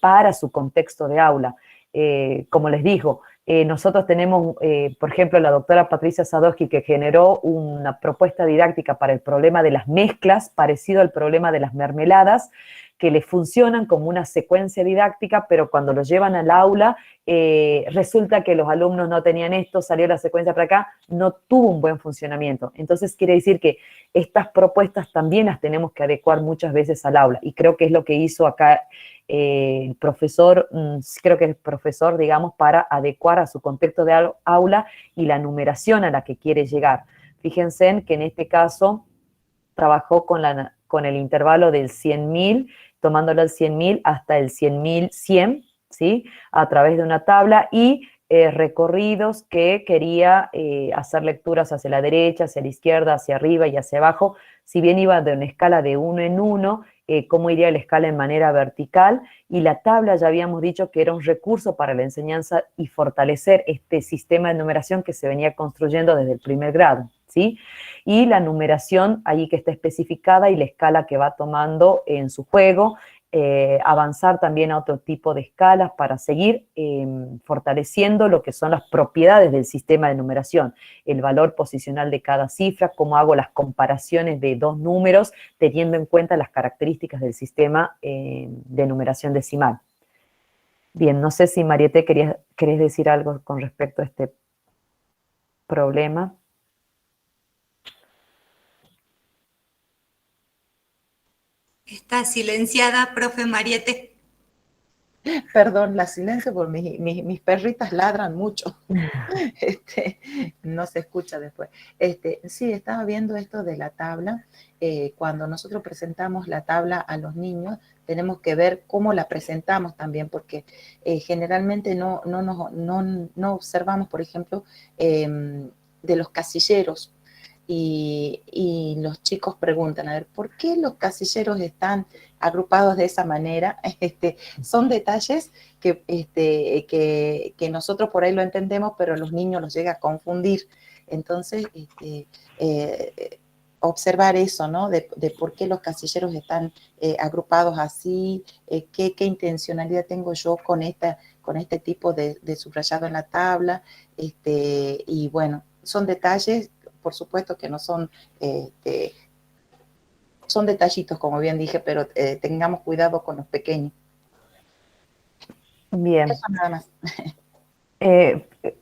[SPEAKER 1] para su contexto de aula. Como les digo, nosotros tenemos, por ejemplo, la doctora Patricia Sadowski, que generó una propuesta didáctica para el problema de las mezclas, parecido al problema de las mermeladas, que les funcionan como una secuencia didáctica, pero cuando lo llevan al aula, resulta que los alumnos no tenían esto, salió la secuencia para acá, no tuvo un buen funcionamiento. Entonces quiere decir que estas propuestas también las tenemos que adecuar muchas veces al aula, y creo que es lo que hizo acá el profesor, creo que es profesor, digamos, para adecuar a su contexto de aula y la numeración a la que quiere llegar. Fíjense que en este caso trabajó con el intervalo del 100.000, tomándolo al 100.000 hasta el 100.100, ¿sí? A través de una tabla, y recorridos que quería hacer lecturas hacia la derecha, hacia la izquierda, hacia arriba y hacia abajo. Si bien iba de una escala de 1 en 1, cómo iría la escala en manera vertical, y la tabla ya habíamos dicho que era un recurso para la enseñanza y fortalecer este sistema de numeración que se venía construyendo desde el primer grado, ¿sí? Y la numeración ahí que está especificada y la escala que va tomando en su juego, avanzar también a otro tipo de escalas para seguir fortaleciendo lo que son las propiedades del sistema de numeración, el valor posicional de cada cifra, cómo hago las comparaciones de dos números teniendo en cuenta las características del sistema de numeración decimal. Bien, no sé si Mariette querés decir algo con respecto a este problema.
[SPEAKER 6] Está silenciada, profe Mariette.
[SPEAKER 3] Perdón, la silencio porque mis perritas ladran mucho. No se escucha después. Sí, estaba viendo esto de la tabla. Cuando nosotros presentamos la tabla a los niños, tenemos que ver cómo la presentamos también, porque generalmente no observamos, por ejemplo, de los casilleros. Y los chicos preguntan, a ver, ¿por qué los casilleros están agrupados de esa manera? Son detalles que nosotros por ahí lo entendemos, pero a los niños los llega a confundir. Entonces, observar eso, ¿no? De por qué los casilleros están agrupados así, qué intencionalidad tengo yo con este tipo de subrayado en la tabla, y bueno, son detalles, por supuesto que no son, son detallitos, como bien dije, pero tengamos cuidado con los pequeños.
[SPEAKER 1] Bien.
[SPEAKER 3] Eso nada más.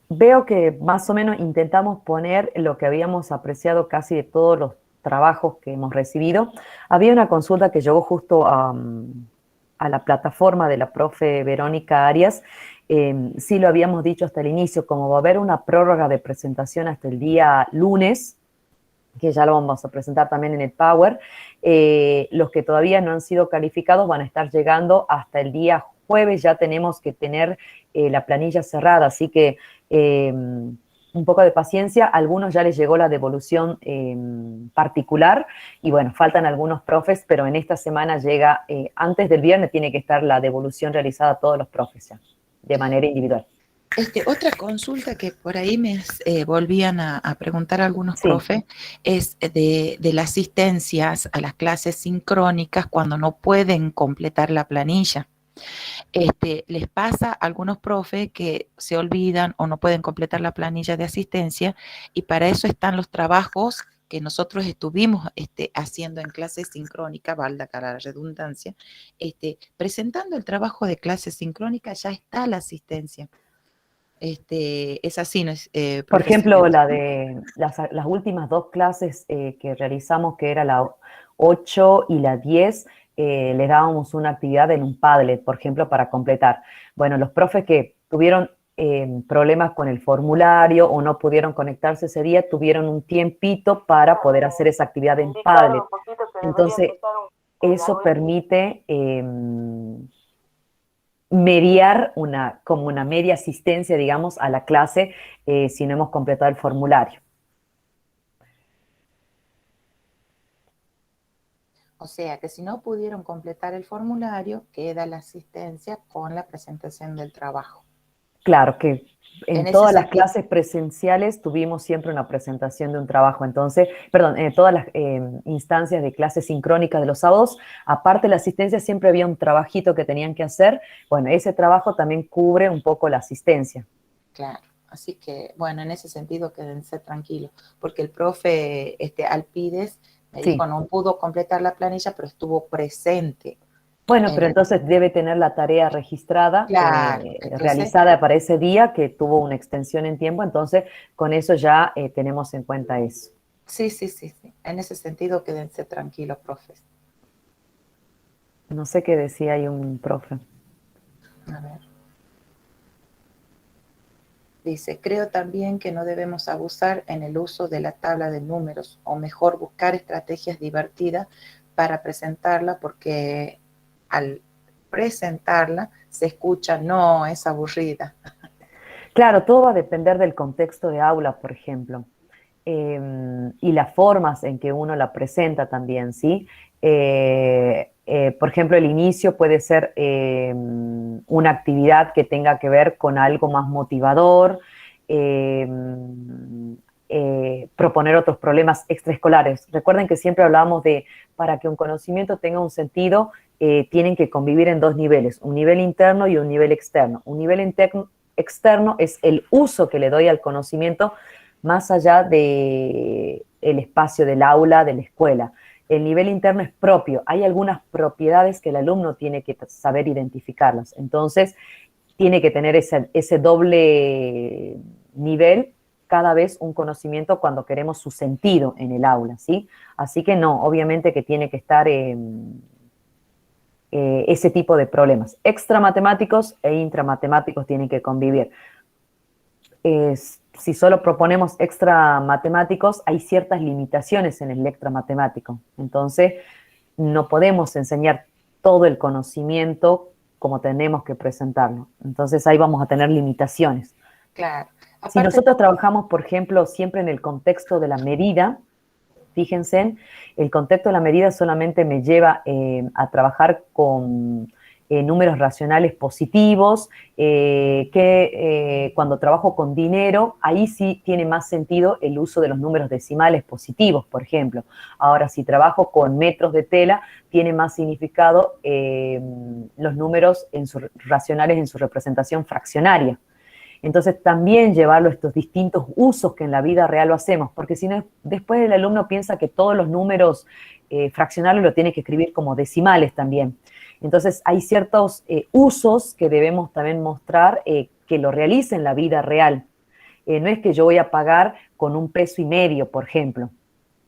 [SPEAKER 1] Veo que más o menos intentamos poner lo que habíamos apreciado casi de todos los trabajos que hemos recibido. Había una consulta que llegó justo a la plataforma de la profe Verónica Arias. Sí lo habíamos dicho hasta el inicio, como va a haber una prórroga de presentación hasta el día lunes, que ya lo vamos a presentar también en el Power, los que todavía no han sido calificados van a estar llegando hasta el día jueves. Ya tenemos que tener la planilla cerrada, así que un poco de paciencia. A algunos ya les llegó la devolución particular y bueno, faltan algunos profes, pero en esta semana llega, antes del viernes tiene que estar la devolución realizada a todos los profes ya, de manera individual.
[SPEAKER 3] Otra consulta que por ahí me volvían a preguntar algunos profes es de las asistencias a las clases sincrónicas cuando no pueden completar la planilla. Les pasa a algunos profes que se olvidan o no pueden completar la planilla de asistencia, y para eso están los trabajos que nosotros estuvimos haciendo en clase sincrónica, valga la redundancia, presentando el trabajo de clase sincrónica, ya está la asistencia. Es así, ¿no es?
[SPEAKER 1] Por ejemplo, la de las últimas dos clases que realizamos, que era la 8 y la 10, les dábamos una actividad en un Padlet, por ejemplo, para completar. Bueno, los profes que tuvieron problemas con el formulario o no pudieron conectarse ese día, tuvieron un tiempito para poder hacer esa actividad en Padlet. Entonces, eso permite mediar como una media asistencia, digamos, a la clase si no hemos completado el formulario.
[SPEAKER 3] O sea, que si no pudieron completar el formulario, queda la asistencia con la presentación del trabajo.
[SPEAKER 1] Claro, que en todas las clases presenciales tuvimos siempre una presentación de un trabajo. Entonces, perdón, en todas las instancias de clases sincrónicas de los sábados, aparte de la asistencia, siempre había un trabajito que tenían que hacer. Bueno, ese trabajo también cubre un poco la asistencia.
[SPEAKER 3] Claro, así que, bueno, en ese sentido quédense tranquilos, porque el profe Alpides me dijo, no pudo completar la planilla, pero estuvo presente.
[SPEAKER 1] Bueno, pero entonces debe tener la tarea registrada, realizada para ese día, que tuvo una extensión en tiempo, entonces con eso ya tenemos en cuenta eso.
[SPEAKER 3] Sí. En ese sentido quédense tranquilos, profes.
[SPEAKER 1] No sé qué decía ahí un profe.
[SPEAKER 3] A ver. Dice, creo también que no debemos abusar en el uso de la tabla de números, o mejor buscar estrategias divertidas para presentarla, porque al presentarla se escucha, no, es aburrida.
[SPEAKER 1] Claro, todo va a depender del contexto de aula, por ejemplo, y las formas en que uno la presenta también, ¿sí? Por ejemplo, el inicio puede ser una actividad que tenga que ver con algo más motivador, eh, proponer otros problemas extraescolares. Recuerden que siempre hablamos de, para que un conocimiento tenga un sentido, tienen que convivir en dos niveles, un nivel interno y un nivel externo. Un nivel externo es el uso que le doy al conocimiento más allá del espacio del aula, de la escuela. El nivel interno es propio. Hay algunas propiedades que el alumno tiene que saber identificarlas. Entonces, tiene que tener ese doble nivel cada vez un conocimiento cuando queremos su sentido en el aula, ¿sí? Así que no, obviamente que tiene que estar ese tipo de problemas. Extramatemáticos e intramatemáticos tienen que convivir. Si solo proponemos extra matemáticos, hay ciertas limitaciones en el extra matemático. Entonces, no podemos enseñar todo el conocimiento como tenemos que presentarlo. Entonces, ahí vamos a tener limitaciones.
[SPEAKER 3] Claro.
[SPEAKER 1] Si nosotros trabajamos, por ejemplo, siempre en el contexto de la medida, fíjense, el contexto de la medida solamente me lleva a trabajar con números racionales positivos, que cuando trabajo con dinero, ahí sí tiene más sentido el uso de los números decimales positivos, por ejemplo. Ahora, si trabajo con metros de tela, tiene más significado los números racionales en su representación fraccionaria. Entonces, también llevarlo a estos distintos usos que en la vida real lo hacemos, porque si no, después el alumno piensa que todos los números fraccionales lo tiene que escribir como decimales también. Entonces, hay ciertos usos que debemos también mostrar que lo realicen en la vida real. No es que yo voy a pagar con 1,50 pesos, por ejemplo,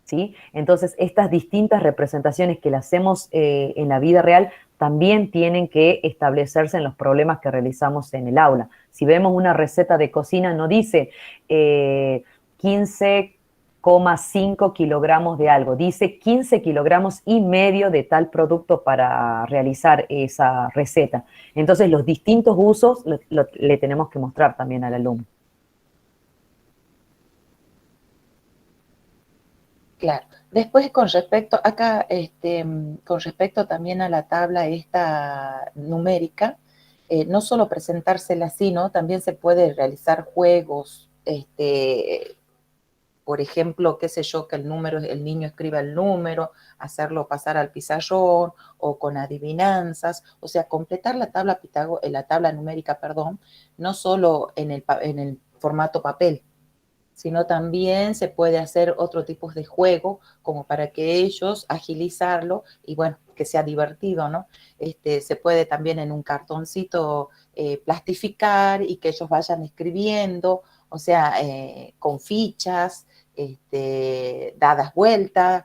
[SPEAKER 1] ¿sí? Entonces, estas distintas representaciones que las hacemos en la vida real también tienen que establecerse en los problemas que realizamos en el aula. Si vemos una receta de cocina, no dice 15,5 kilogramos de algo, dice 15,5 kilogramos de tal producto para realizar esa receta. Entonces, los distintos usos le tenemos que mostrar también al alumno.
[SPEAKER 3] Claro. Después, con respecto, acá, con respecto también a la tabla esta numérica, no solo presentársela así, ¿no? También se puede realizar juegos, por ejemplo, qué sé yo, que el niño escriba el número, hacerlo pasar al pizarrón, o con adivinanzas, o sea, completar la tabla numérica, perdón, no solo en el formato papel, sino también se puede hacer otro tipo de juego como para que ellos agilizarlo y bueno, que sea divertido, ¿no? Se puede también en un cartoncito plastificar y que ellos vayan escribiendo, o sea, con fichas, dadas vueltas,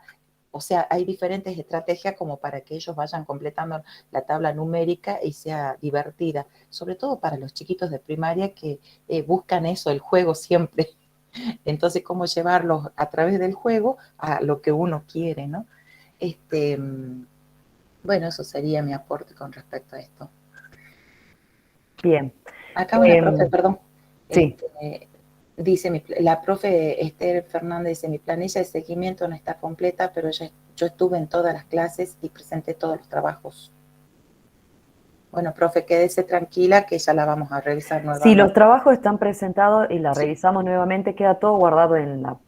[SPEAKER 3] o sea, hay diferentes estrategias como para que ellos vayan completando la tabla numérica y sea divertida, sobre todo para los chiquitos de primaria que buscan eso, el juego siempre. Entonces, cómo llevarlos a través del juego a lo que uno quiere, ¿no? Bueno, eso sería mi aporte con respecto a esto.
[SPEAKER 1] Bien.
[SPEAKER 3] Acá una profe, perdón.
[SPEAKER 1] Sí.
[SPEAKER 3] Dice, la profe Esther Fernández dice, mi planilla de seguimiento no está completa, pero yo estuve en todas las clases y presenté todos los trabajos. Bueno, profe, quédese tranquila que ya la vamos a revisar nuevamente.
[SPEAKER 1] Si los trabajos están presentados y la revisamos nuevamente, queda todo guardado en la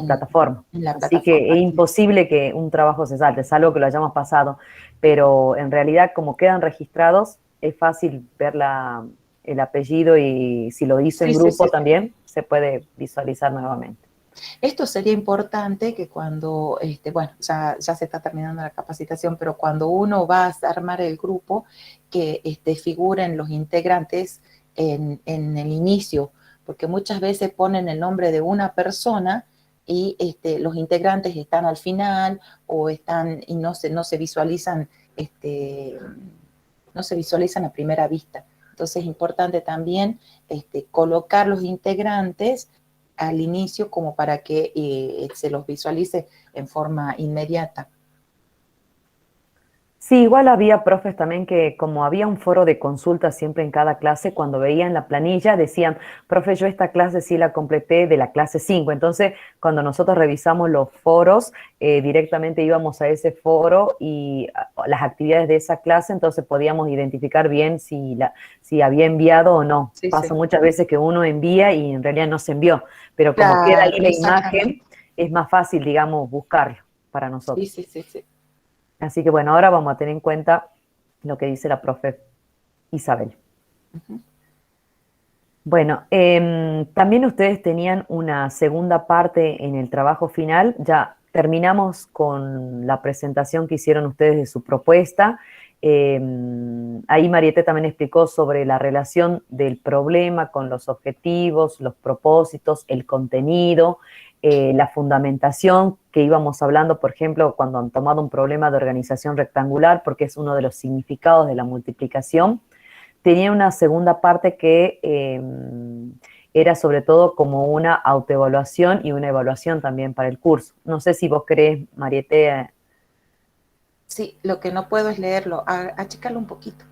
[SPEAKER 1] plataforma. Así que es imposible que un trabajo se salte, salvo que lo hayamos pasado. Pero en realidad, como quedan registrados, es fácil ver el apellido y si lo hizo en grupo también, se puede visualizar nuevamente.
[SPEAKER 3] Esto sería importante que cuando, bueno, ya se está terminando la capacitación, pero cuando uno va a armar el grupo, que figuren los integrantes en el inicio, porque muchas veces ponen el nombre de una persona y los integrantes están al final o están y no se visualizan, no se visualizan a primera vista. Entonces es importante también colocar los integrantes al inicio como para que se los visualice en forma inmediata.
[SPEAKER 1] Sí, igual había profes también que como había un foro de consulta siempre en cada clase, cuando veían la planilla decían, profe, yo esta clase sí la completé de la clase 5. Entonces, cuando nosotros revisamos los foros, directamente íbamos a ese foro y las actividades de esa clase, entonces podíamos identificar bien si había enviado o no.
[SPEAKER 3] Sí,
[SPEAKER 1] Pasa
[SPEAKER 3] sí.
[SPEAKER 1] muchas veces que uno envía y en realidad no se envió, pero como queda ahí
[SPEAKER 3] Claro,
[SPEAKER 1] la
[SPEAKER 3] exactamente.
[SPEAKER 1] imagen, es más fácil, digamos, buscarlo para
[SPEAKER 3] Sí,
[SPEAKER 1] nosotros.
[SPEAKER 3] sí, sí, sí.
[SPEAKER 1] Así que bueno, ahora vamos a tener en cuenta lo que dice la profe Isabel.
[SPEAKER 3] Ujú.
[SPEAKER 1] Bueno, también ustedes tenían una segunda parte en el trabajo final. Ya terminamos con la presentación que hicieron ustedes de su propuesta. Ahí Mariette también explicó sobre la relación del problema con los objetivos, los propósitos, el contenido, la fundamentación que íbamos hablando, por ejemplo, cuando han tomado un problema de organización rectangular, porque es uno de los significados de la multiplicación. Tenía una segunda parte que era sobre todo como una autoevaluación y una evaluación también para el curso. No sé si vos querés, Mariette.
[SPEAKER 3] Sí, lo que no puedo es leerlo, achícalo un poquito,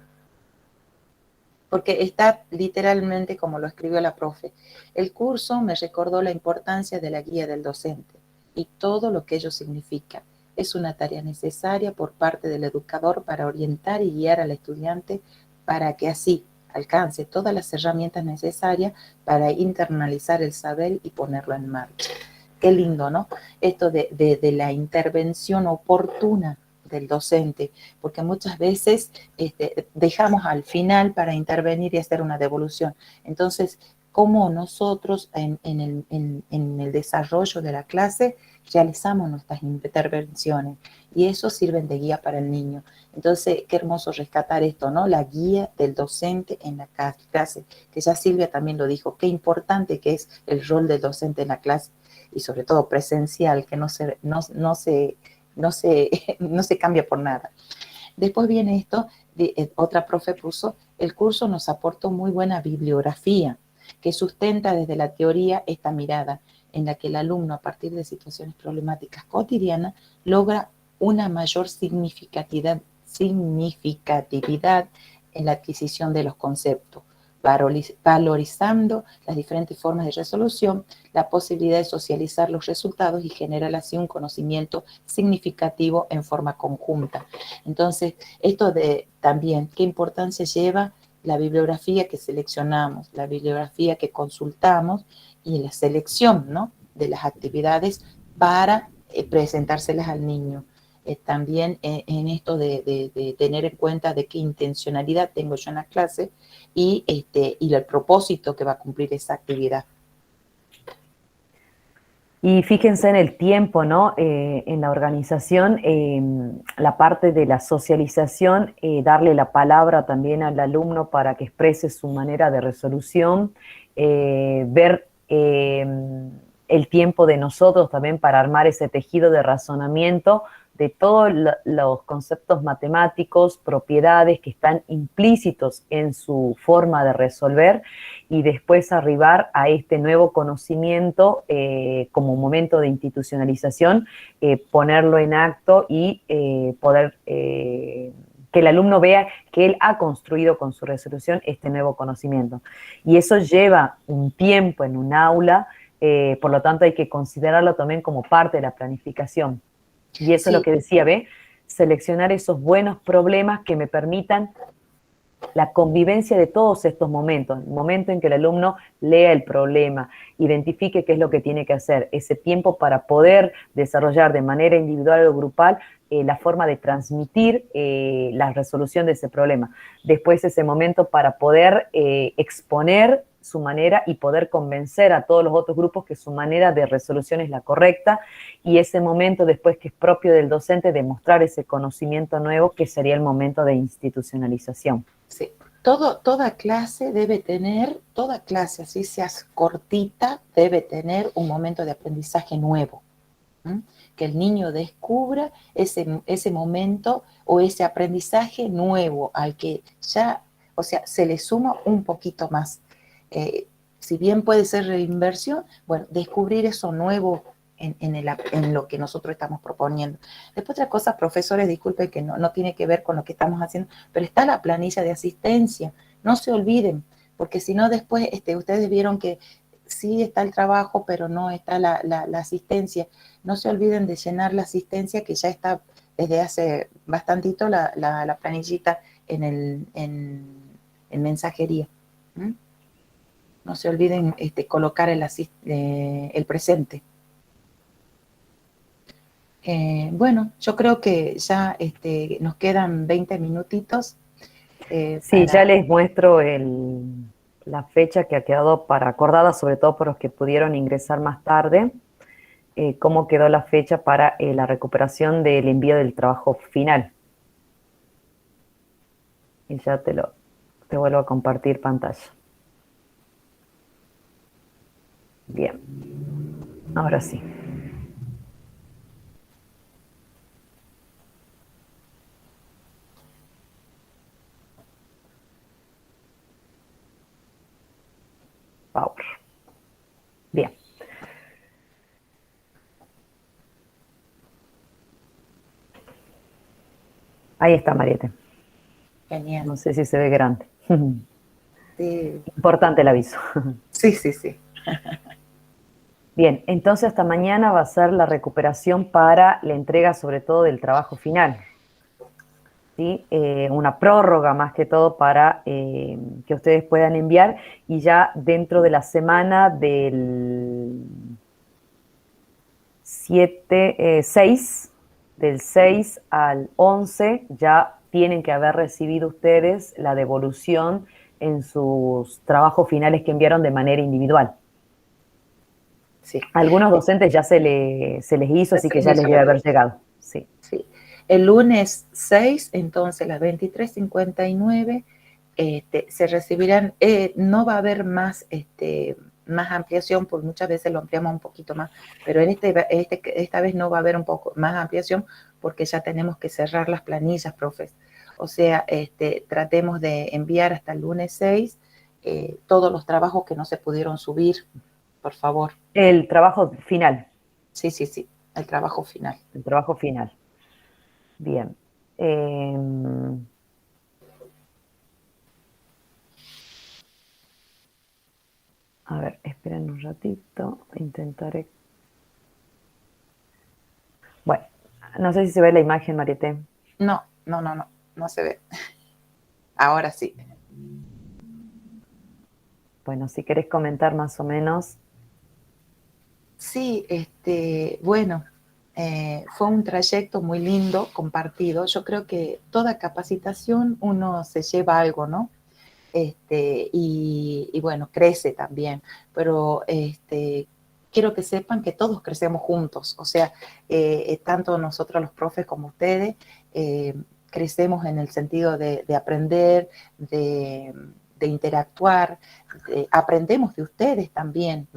[SPEAKER 3] porque está literalmente como lo escribió la profe. El curso me recordó la importancia de la guía del docente y todo lo que ello significa. Es una tarea necesaria por parte del educador para orientar y guiar al estudiante para que así alcance todas las herramientas necesarias para internalizar el saber y ponerlo en marcha. Qué lindo, ¿no? Esto de la intervención oportuna del docente, porque muchas veces dejamos al final para intervenir y hacer una devolución. Entonces, cómo nosotros en el desarrollo de la clase realizamos nuestras intervenciones y eso sirve de guía para el niño. Entonces, qué hermoso rescatar esto, ¿no? La guía del docente en la clase, que ya Silvia también lo dijo, qué importante que es el rol del docente en la clase y sobre todo presencial, que no se cambia por nada. Después viene esto, otra profe puso, el curso nos aportó muy buena bibliografía que sustenta desde la teoría esta mirada en la que el alumno a partir de situaciones problemáticas cotidianas logra una mayor significatividad en la adquisición de los conceptos, valorizando las diferentes formas de resolución, la posibilidad de socializar los resultados y generar así un conocimiento significativo en forma conjunta. Entonces, esto de también, ¿qué importancia lleva la bibliografía que seleccionamos, la bibliografía que consultamos y la selección, ¿no?, de las actividades para presentárselas al niño? También en esto de tener en cuenta de qué intencionalidad tengo yo en la clase y el propósito que va a cumplir esa actividad.
[SPEAKER 1] Y fíjense en el tiempo, ¿no? En la organización, la parte de la socialización, darle la palabra también al alumno para que exprese su manera de resolución, ver el tiempo de nosotros también para armar ese tejido de razonamiento de todos los conceptos matemáticos, propiedades que están implícitos en su forma de resolver y después arribar a este nuevo conocimiento como momento de institucionalización, ponerlo en acto y poder que el alumno vea que él ha construido con su resolución este nuevo conocimiento. Y eso lleva un tiempo en un aula, por lo tanto hay que considerarlo también como parte de la planificación. Y eso es lo que decía, ¿ve? Seleccionar esos buenos problemas que me permitan la convivencia de todos estos momentos, el momento en que el alumno lea el problema, identifique qué es lo que tiene que hacer, ese tiempo para poder desarrollar de manera individual o grupal la forma de transmitir la resolución de ese problema. Después ese momento para poder exponer su manera y poder convencer a todos los otros grupos que su manera de resolución es la correcta, y ese momento después que es propio del docente de mostrar ese conocimiento nuevo, que sería el momento de institucionalización.
[SPEAKER 3] Sí, toda clase debe tener, toda clase, así seas cortita, debe tener un momento de aprendizaje nuevo. Que el niño descubra ese momento o ese aprendizaje nuevo al que ya, o sea, se le suma un poquito más. Si bien puede ser reinversión, bueno, descubrir eso nuevo en lo que nosotros estamos proponiendo. Después otra cosa, profesores, disculpen que no tiene que ver con lo que estamos haciendo, pero está la planilla de asistencia, no se olviden, porque si no después ustedes vieron que sí está el trabajo, pero no está la asistencia. No se olviden de llenar la asistencia, que ya está desde hace bastantito la planillita en mensajería. ¿Mm? No se olviden colocar el presente. Bueno, yo creo que ya nos quedan 20 minutitos.
[SPEAKER 1] Sí, ya les muestro la fecha que ha quedado acordada, sobre todo por los que pudieron ingresar más tarde, cómo quedó la fecha para la recuperación del envío del trabajo final. Y ya te vuelvo a compartir pantalla. Bien, ahora sí. Power. Bien. Ahí está, Mariette.
[SPEAKER 3] Genial.
[SPEAKER 1] No sé si se ve grande.
[SPEAKER 3] Sí.
[SPEAKER 1] Importante el aviso.
[SPEAKER 3] Sí, sí, sí.
[SPEAKER 1] Bien, entonces hasta mañana va a ser la recuperación para la entrega sobre todo del trabajo final. ¿Sí? Una prórroga más que todo para que ustedes puedan enviar y ya dentro de la semana del 6, del 6 al 11 ya tienen que haber recibido ustedes la devolución en sus trabajos finales que enviaron de manera individual.
[SPEAKER 3] Sí.
[SPEAKER 1] Algunos docentes ya se les hizo, así que ya les debe haber llegado. Sí.
[SPEAKER 3] Sí. El lunes 6, entonces las 23:59, se recibirán, no va a haber más ampliación, porque muchas veces lo ampliamos un poquito más, pero esta vez no va a haber un poco más ampliación porque ya tenemos que cerrar las planillas, profes. O sea, tratemos de enviar hasta el lunes 6 todos los trabajos que no se pudieron subir, por favor.
[SPEAKER 1] El trabajo final.
[SPEAKER 3] Sí, sí, sí, el trabajo final.
[SPEAKER 1] El trabajo final. Bien. A ver, esperen un ratito, intentaré. Bueno, no sé si se ve la imagen, Mariette.
[SPEAKER 3] No se ve. Ahora sí.
[SPEAKER 1] Bueno, si querés comentar más o menos.
[SPEAKER 3] Sí, bueno, fue un trayecto muy lindo, compartido. Yo creo que toda capacitación uno se lleva algo, ¿no? Y bueno, crece también, pero quiero que sepan que todos crecemos juntos, o sea, tanto nosotros los profes como ustedes, crecemos en el sentido de aprender, de interactuar, aprendemos de ustedes también.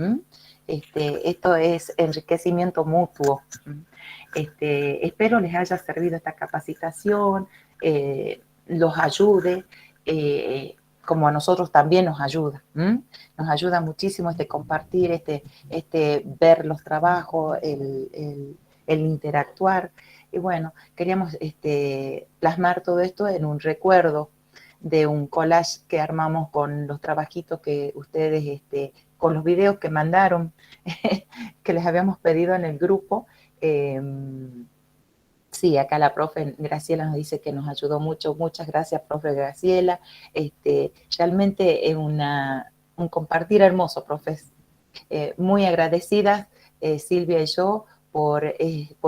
[SPEAKER 3] Esto es enriquecimiento mutuo. Espero les haya servido esta capacitación, los ayude, como a nosotros también nos ayuda. Nos ayuda muchísimo compartir, ver los trabajos, el interactuar. Y bueno, queríamos plasmar todo esto en un recuerdo de un collage que armamos con los trabajitos que ustedes, con los videos que mandaron, que les habíamos pedido en el grupo. Sí, acá la profe Graciela nos dice que nos ayudó mucho. Muchas gracias, profe Graciela. Realmente es un compartir hermoso, profes. Muy agradecidas, Silvia y yo, por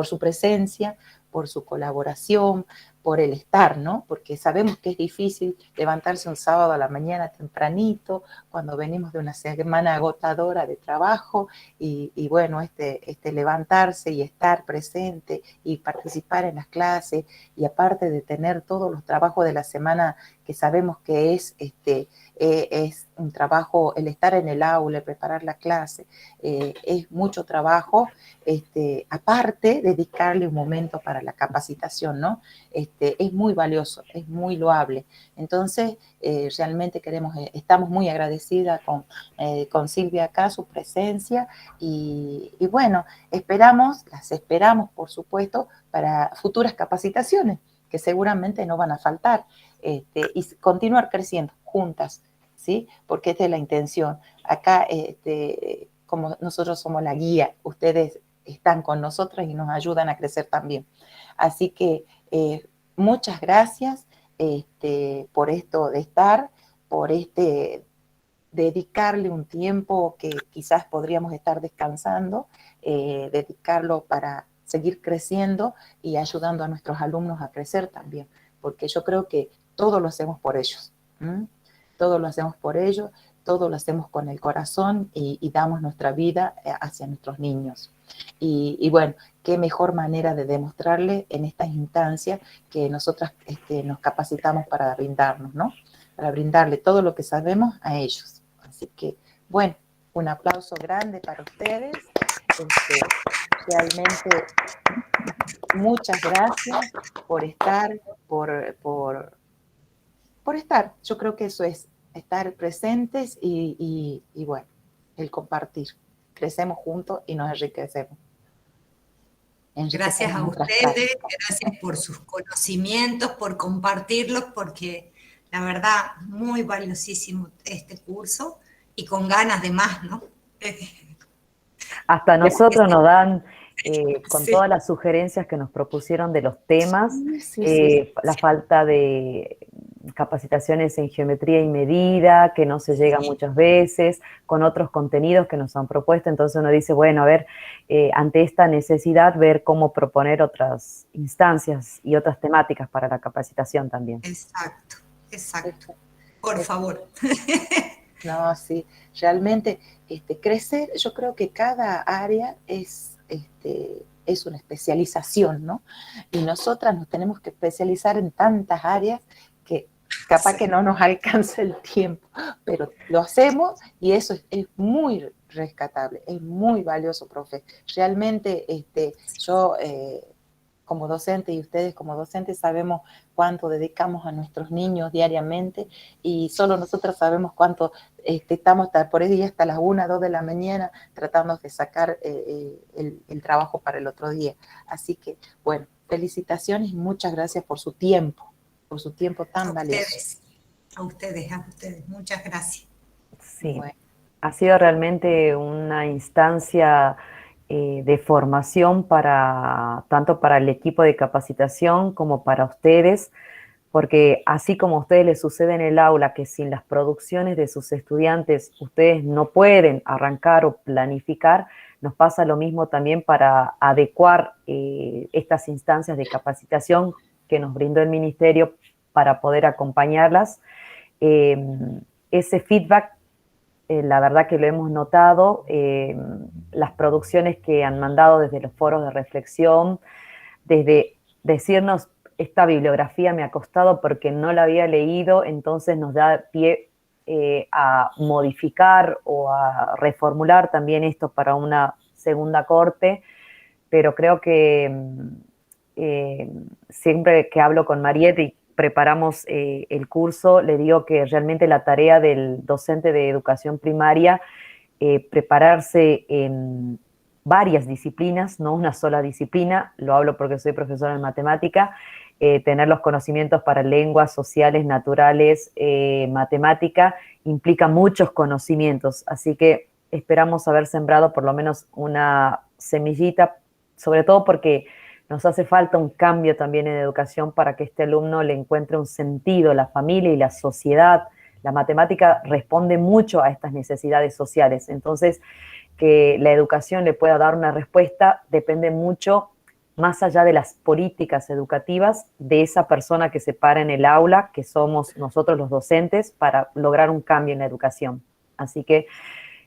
[SPEAKER 3] su presencia, por su colaboración, por el estar, ¿no? Porque sabemos que es difícil levantarse un sábado a la mañana tempranito, cuando venimos de una semana agotadora de trabajo, y bueno, levantarse y estar presente y participar en las clases, y aparte de tener todos los trabajos de la semana que sabemos que es un trabajo, el estar en el aula, el preparar la clase, es mucho trabajo, aparte dedicarle un momento para la capacitación, ¿no? es muy valioso, es muy loable. Entonces, realmente estamos muy agradecidas con Silvia acá, su presencia, y bueno, las esperamos, por supuesto, para futuras capacitaciones, que seguramente no van a faltar, y continuar creciendo juntas, ¿sí? Porque esta es la intención. Acá, como nosotros somos la guía, ustedes están con nosotros y nos ayudan a crecer también. Así que muchas gracias por esto de estar, por dedicarle un tiempo que quizás podríamos estar descansando, dedicarlo para seguir creciendo y ayudando a nuestros alumnos a crecer también, porque yo creo que todo lo hacemos por ellos, todo lo hacemos por ellos, todo lo hacemos con el corazón y damos nuestra vida hacia nuestros niños. Y bueno, qué mejor manera de demostrarle en estas instancias que nosotras nos capacitamos para brindarnos, ¿no? Para brindarle todo lo que sabemos a ellos. Así que, bueno, un aplauso grande para ustedes. Realmente, muchas gracias por estar, por estar. Yo creo que eso es estar presentes y bueno, el compartir. Crecemos juntos y nos enriquecemos.
[SPEAKER 6] Gracias a ustedes, gracias por sus conocimientos, por compartirlos, porque la verdad, muy valiosísimo este curso y con ganas de más, ¿no?
[SPEAKER 1] Hasta nosotros nos dan, con
[SPEAKER 6] Sí.
[SPEAKER 1] todas las sugerencias que nos propusieron de los temas, la falta de capacitaciones en geometría y medida, que no se llega muchas veces, con otros contenidos que nos han propuesto. Entonces uno dice, bueno, a ver, ante esta necesidad, ver cómo proponer otras instancias y otras temáticas para la capacitación también.
[SPEAKER 6] Exacto, exacto. Por favor.
[SPEAKER 3] No, sí, realmente crecer, yo creo que cada área es una especialización, ¿no? Y nosotras nos tenemos que especializar en tantas áreas que capaz que no nos alcanza el tiempo, pero lo hacemos y eso es muy rescatable, es muy valioso, profe. Realmente yo como docente y ustedes como docentes sabemos cuánto dedicamos a nuestros niños diariamente y solo nosotros sabemos cuánto estamos por ahí hasta las 1, 2 de la mañana tratando de sacar el trabajo para el otro día. Así que, bueno, felicitaciones y muchas gracias por su tiempo tan valioso.
[SPEAKER 6] A ustedes, muchas gracias.
[SPEAKER 1] Sí,
[SPEAKER 3] bueno.
[SPEAKER 1] Ha sido realmente una instancia de formación tanto para el equipo de capacitación como para ustedes, porque así como a ustedes les sucede en el aula que sin las producciones de sus estudiantes ustedes no pueden arrancar o planificar, nos pasa lo mismo también para adecuar estas instancias de capacitación que nos brindó el Ministerio para poder acompañarlas. Ese feedback, la verdad que lo hemos notado, las producciones que han mandado desde los foros de reflexión, desde decirnos, esta bibliografía me ha costado porque no la había leído, entonces nos da pie a modificar o a reformular también esto para una segunda corte, pero creo que siempre que hablo con Mariette y preparamos el curso, le digo que realmente la tarea del docente de educación primaria, prepararse en varias disciplinas, no una sola disciplina, lo hablo porque soy profesora en matemática, tener los conocimientos para lenguas sociales, naturales, matemática, implica muchos conocimientos, así que esperamos haber sembrado por lo menos una semillita, sobre todo porque nos hace falta un cambio también en educación para que este alumno le encuentre un sentido, la familia y la sociedad. La matemática responde mucho a estas necesidades sociales, entonces que la educación le pueda dar una respuesta depende mucho, más allá de las políticas educativas, de esa persona que se para en el aula, que somos nosotros los docentes, para lograr un cambio en la educación. Así que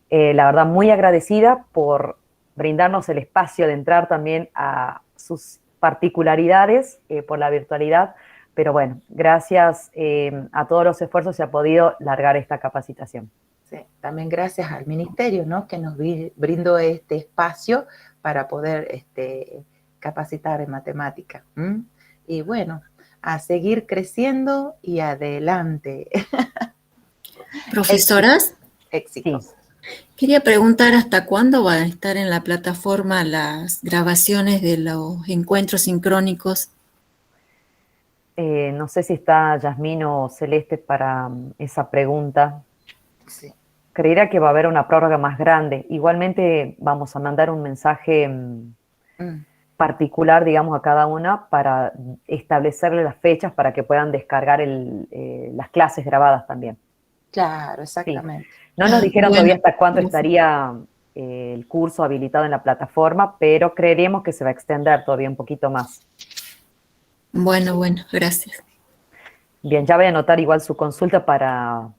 [SPEAKER 1] la verdad muy agradecida por brindarnos el espacio de entrar también a sus particularidades por la virtualidad, pero bueno, gracias a todos los esfuerzos se ha podido largar esta capacitación.
[SPEAKER 3] Sí, también gracias al Ministerio, ¿no? Que nos brindó este espacio para poder capacitar en matemática. Y bueno, a seguir creciendo y adelante.
[SPEAKER 8] Profesoras,
[SPEAKER 3] Éxitos.
[SPEAKER 8] quería preguntar hasta cuándo van a estar en la plataforma las grabaciones de los encuentros sincrónicos.
[SPEAKER 1] No sé si está Yasmín o Celeste para esa pregunta.
[SPEAKER 3] Sí.
[SPEAKER 1] Creería que va a haber una prórroga más grande. Igualmente vamos a mandar un mensaje particular, digamos, a cada una para establecerle las fechas para que puedan descargar las clases grabadas también.
[SPEAKER 3] Claro, exactamente.
[SPEAKER 1] Sí. No nos dijeron todavía hasta cuándo
[SPEAKER 8] Bueno.
[SPEAKER 1] estaría el curso habilitado en la plataforma, pero creeríamos que se va a extender todavía un poquito más.
[SPEAKER 8] Bueno, gracias.
[SPEAKER 1] Bien, ya voy a anotar igual su consulta para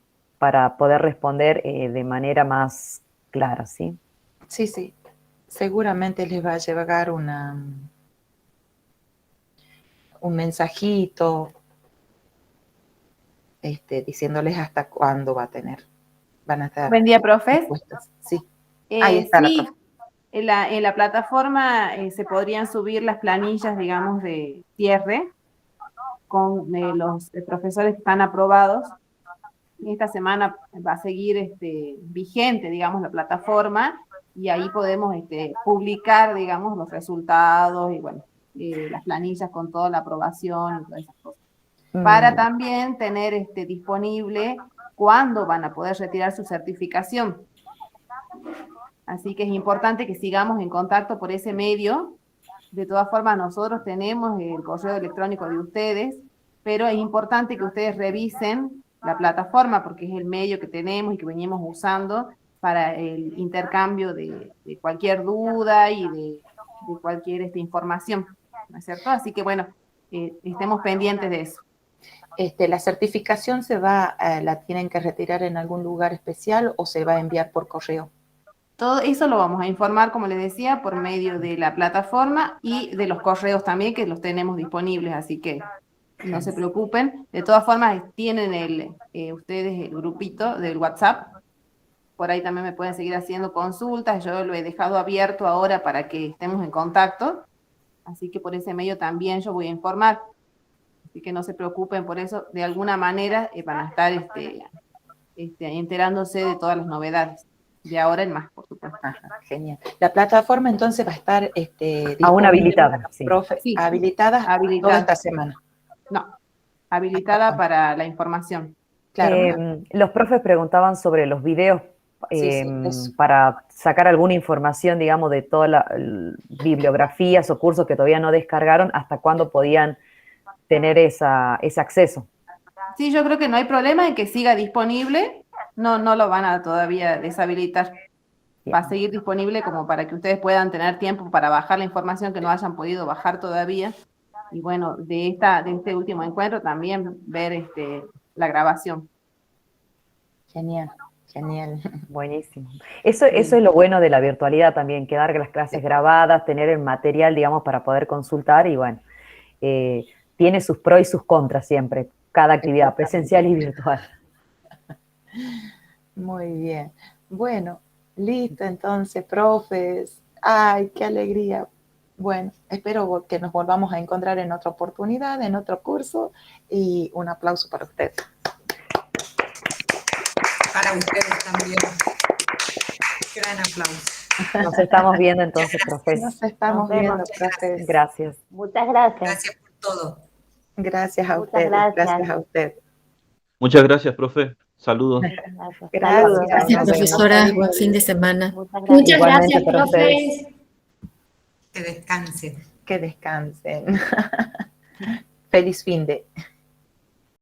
[SPEAKER 1] poder responder de manera más clara, ¿sí?
[SPEAKER 3] Sí, sí. Seguramente les va a llegar un mensajito diciéndoles hasta cuándo van a estar.
[SPEAKER 9] Buen día, profes.
[SPEAKER 3] Dispuestas. Sí. Ahí está
[SPEAKER 9] Sí,
[SPEAKER 3] la profe.
[SPEAKER 9] en la plataforma se podrían subir las planillas, digamos, de cierre con los profesores que están aprobados. Esta semana va a seguir vigente, digamos, la plataforma y ahí podemos publicar, digamos, los resultados y, bueno, las planillas con toda la aprobación y todas esas cosas. Para también tener disponible cuándo van a poder retirar su certificación. Así que es importante que sigamos en contacto por ese medio. De todas formas, nosotros tenemos el correo electrónico de ustedes, pero es importante que ustedes revisen la plataforma porque es el medio que tenemos y que venimos usando para el intercambio de cualquier duda y de cualquier información, ¿no es cierto? Así que, bueno, estemos pendientes de eso.
[SPEAKER 3] ¿La certificación la tienen que retirar en algún lugar especial o se va a enviar por correo?
[SPEAKER 9] Todo eso lo vamos a informar, como les decía, por medio de la plataforma y de los correos también, que los tenemos disponibles, así que no se preocupen. De todas formas, tienen ustedes el grupito del WhatsApp. Por ahí también me pueden seguir haciendo consultas. Yo lo he dejado abierto ahora para que estemos en contacto. Así que por ese medio también yo voy a informar. Así que no se preocupen por eso. De alguna manera van a estar enterándose de todas las novedades. De ahora en más, por supuesto.
[SPEAKER 3] Ajá, genial. La plataforma entonces va a estar
[SPEAKER 1] aún habilitada. Sí.
[SPEAKER 3] Profe,
[SPEAKER 9] Sí,
[SPEAKER 3] habilitada toda esta semana.
[SPEAKER 9] No, habilitada para la información.
[SPEAKER 3] Claro.
[SPEAKER 1] Los profes preguntaban sobre los videos para sacar alguna información, digamos, de todas las bibliografías o cursos que todavía no descargaron, hasta cuándo podían tener ese acceso.
[SPEAKER 9] Sí, yo creo que no hay problema en que siga disponible. No lo van a todavía deshabilitar. Va a seguir disponible como para que ustedes puedan tener tiempo para bajar la información que no hayan podido bajar todavía. Y bueno, de este último encuentro también ver la grabación.
[SPEAKER 3] Genial.
[SPEAKER 1] Buenísimo. Eso es lo bueno de la virtualidad también, quedar las clases grabadas, tener el material, digamos, para poder consultar y bueno, tiene sus pros y sus contras siempre, cada actividad presencial y virtual.
[SPEAKER 3] Muy bien. Bueno, listo entonces, profes. Ay, qué alegría. Bueno, espero que nos volvamos a encontrar en otra oportunidad, en otro curso y un aplauso para ustedes.
[SPEAKER 6] Para ustedes también. Gran aplauso.
[SPEAKER 1] Nos estamos viendo entonces, profes.
[SPEAKER 3] Nos estamos viendo, profes.
[SPEAKER 1] Gracias.
[SPEAKER 4] Muchas gracias.
[SPEAKER 6] Gracias por todo.
[SPEAKER 3] Gracias a
[SPEAKER 4] Muchas
[SPEAKER 3] ustedes.
[SPEAKER 4] gracias.
[SPEAKER 3] Gracias a usted.
[SPEAKER 10] Muchas gracias, profe. Saludos.
[SPEAKER 8] Gracias, profesora. Buen fin de semana.
[SPEAKER 4] Muchas
[SPEAKER 1] Igualmente,
[SPEAKER 4] gracias, profes.
[SPEAKER 6] Que descansen.
[SPEAKER 3] Que descansen. Feliz fin de.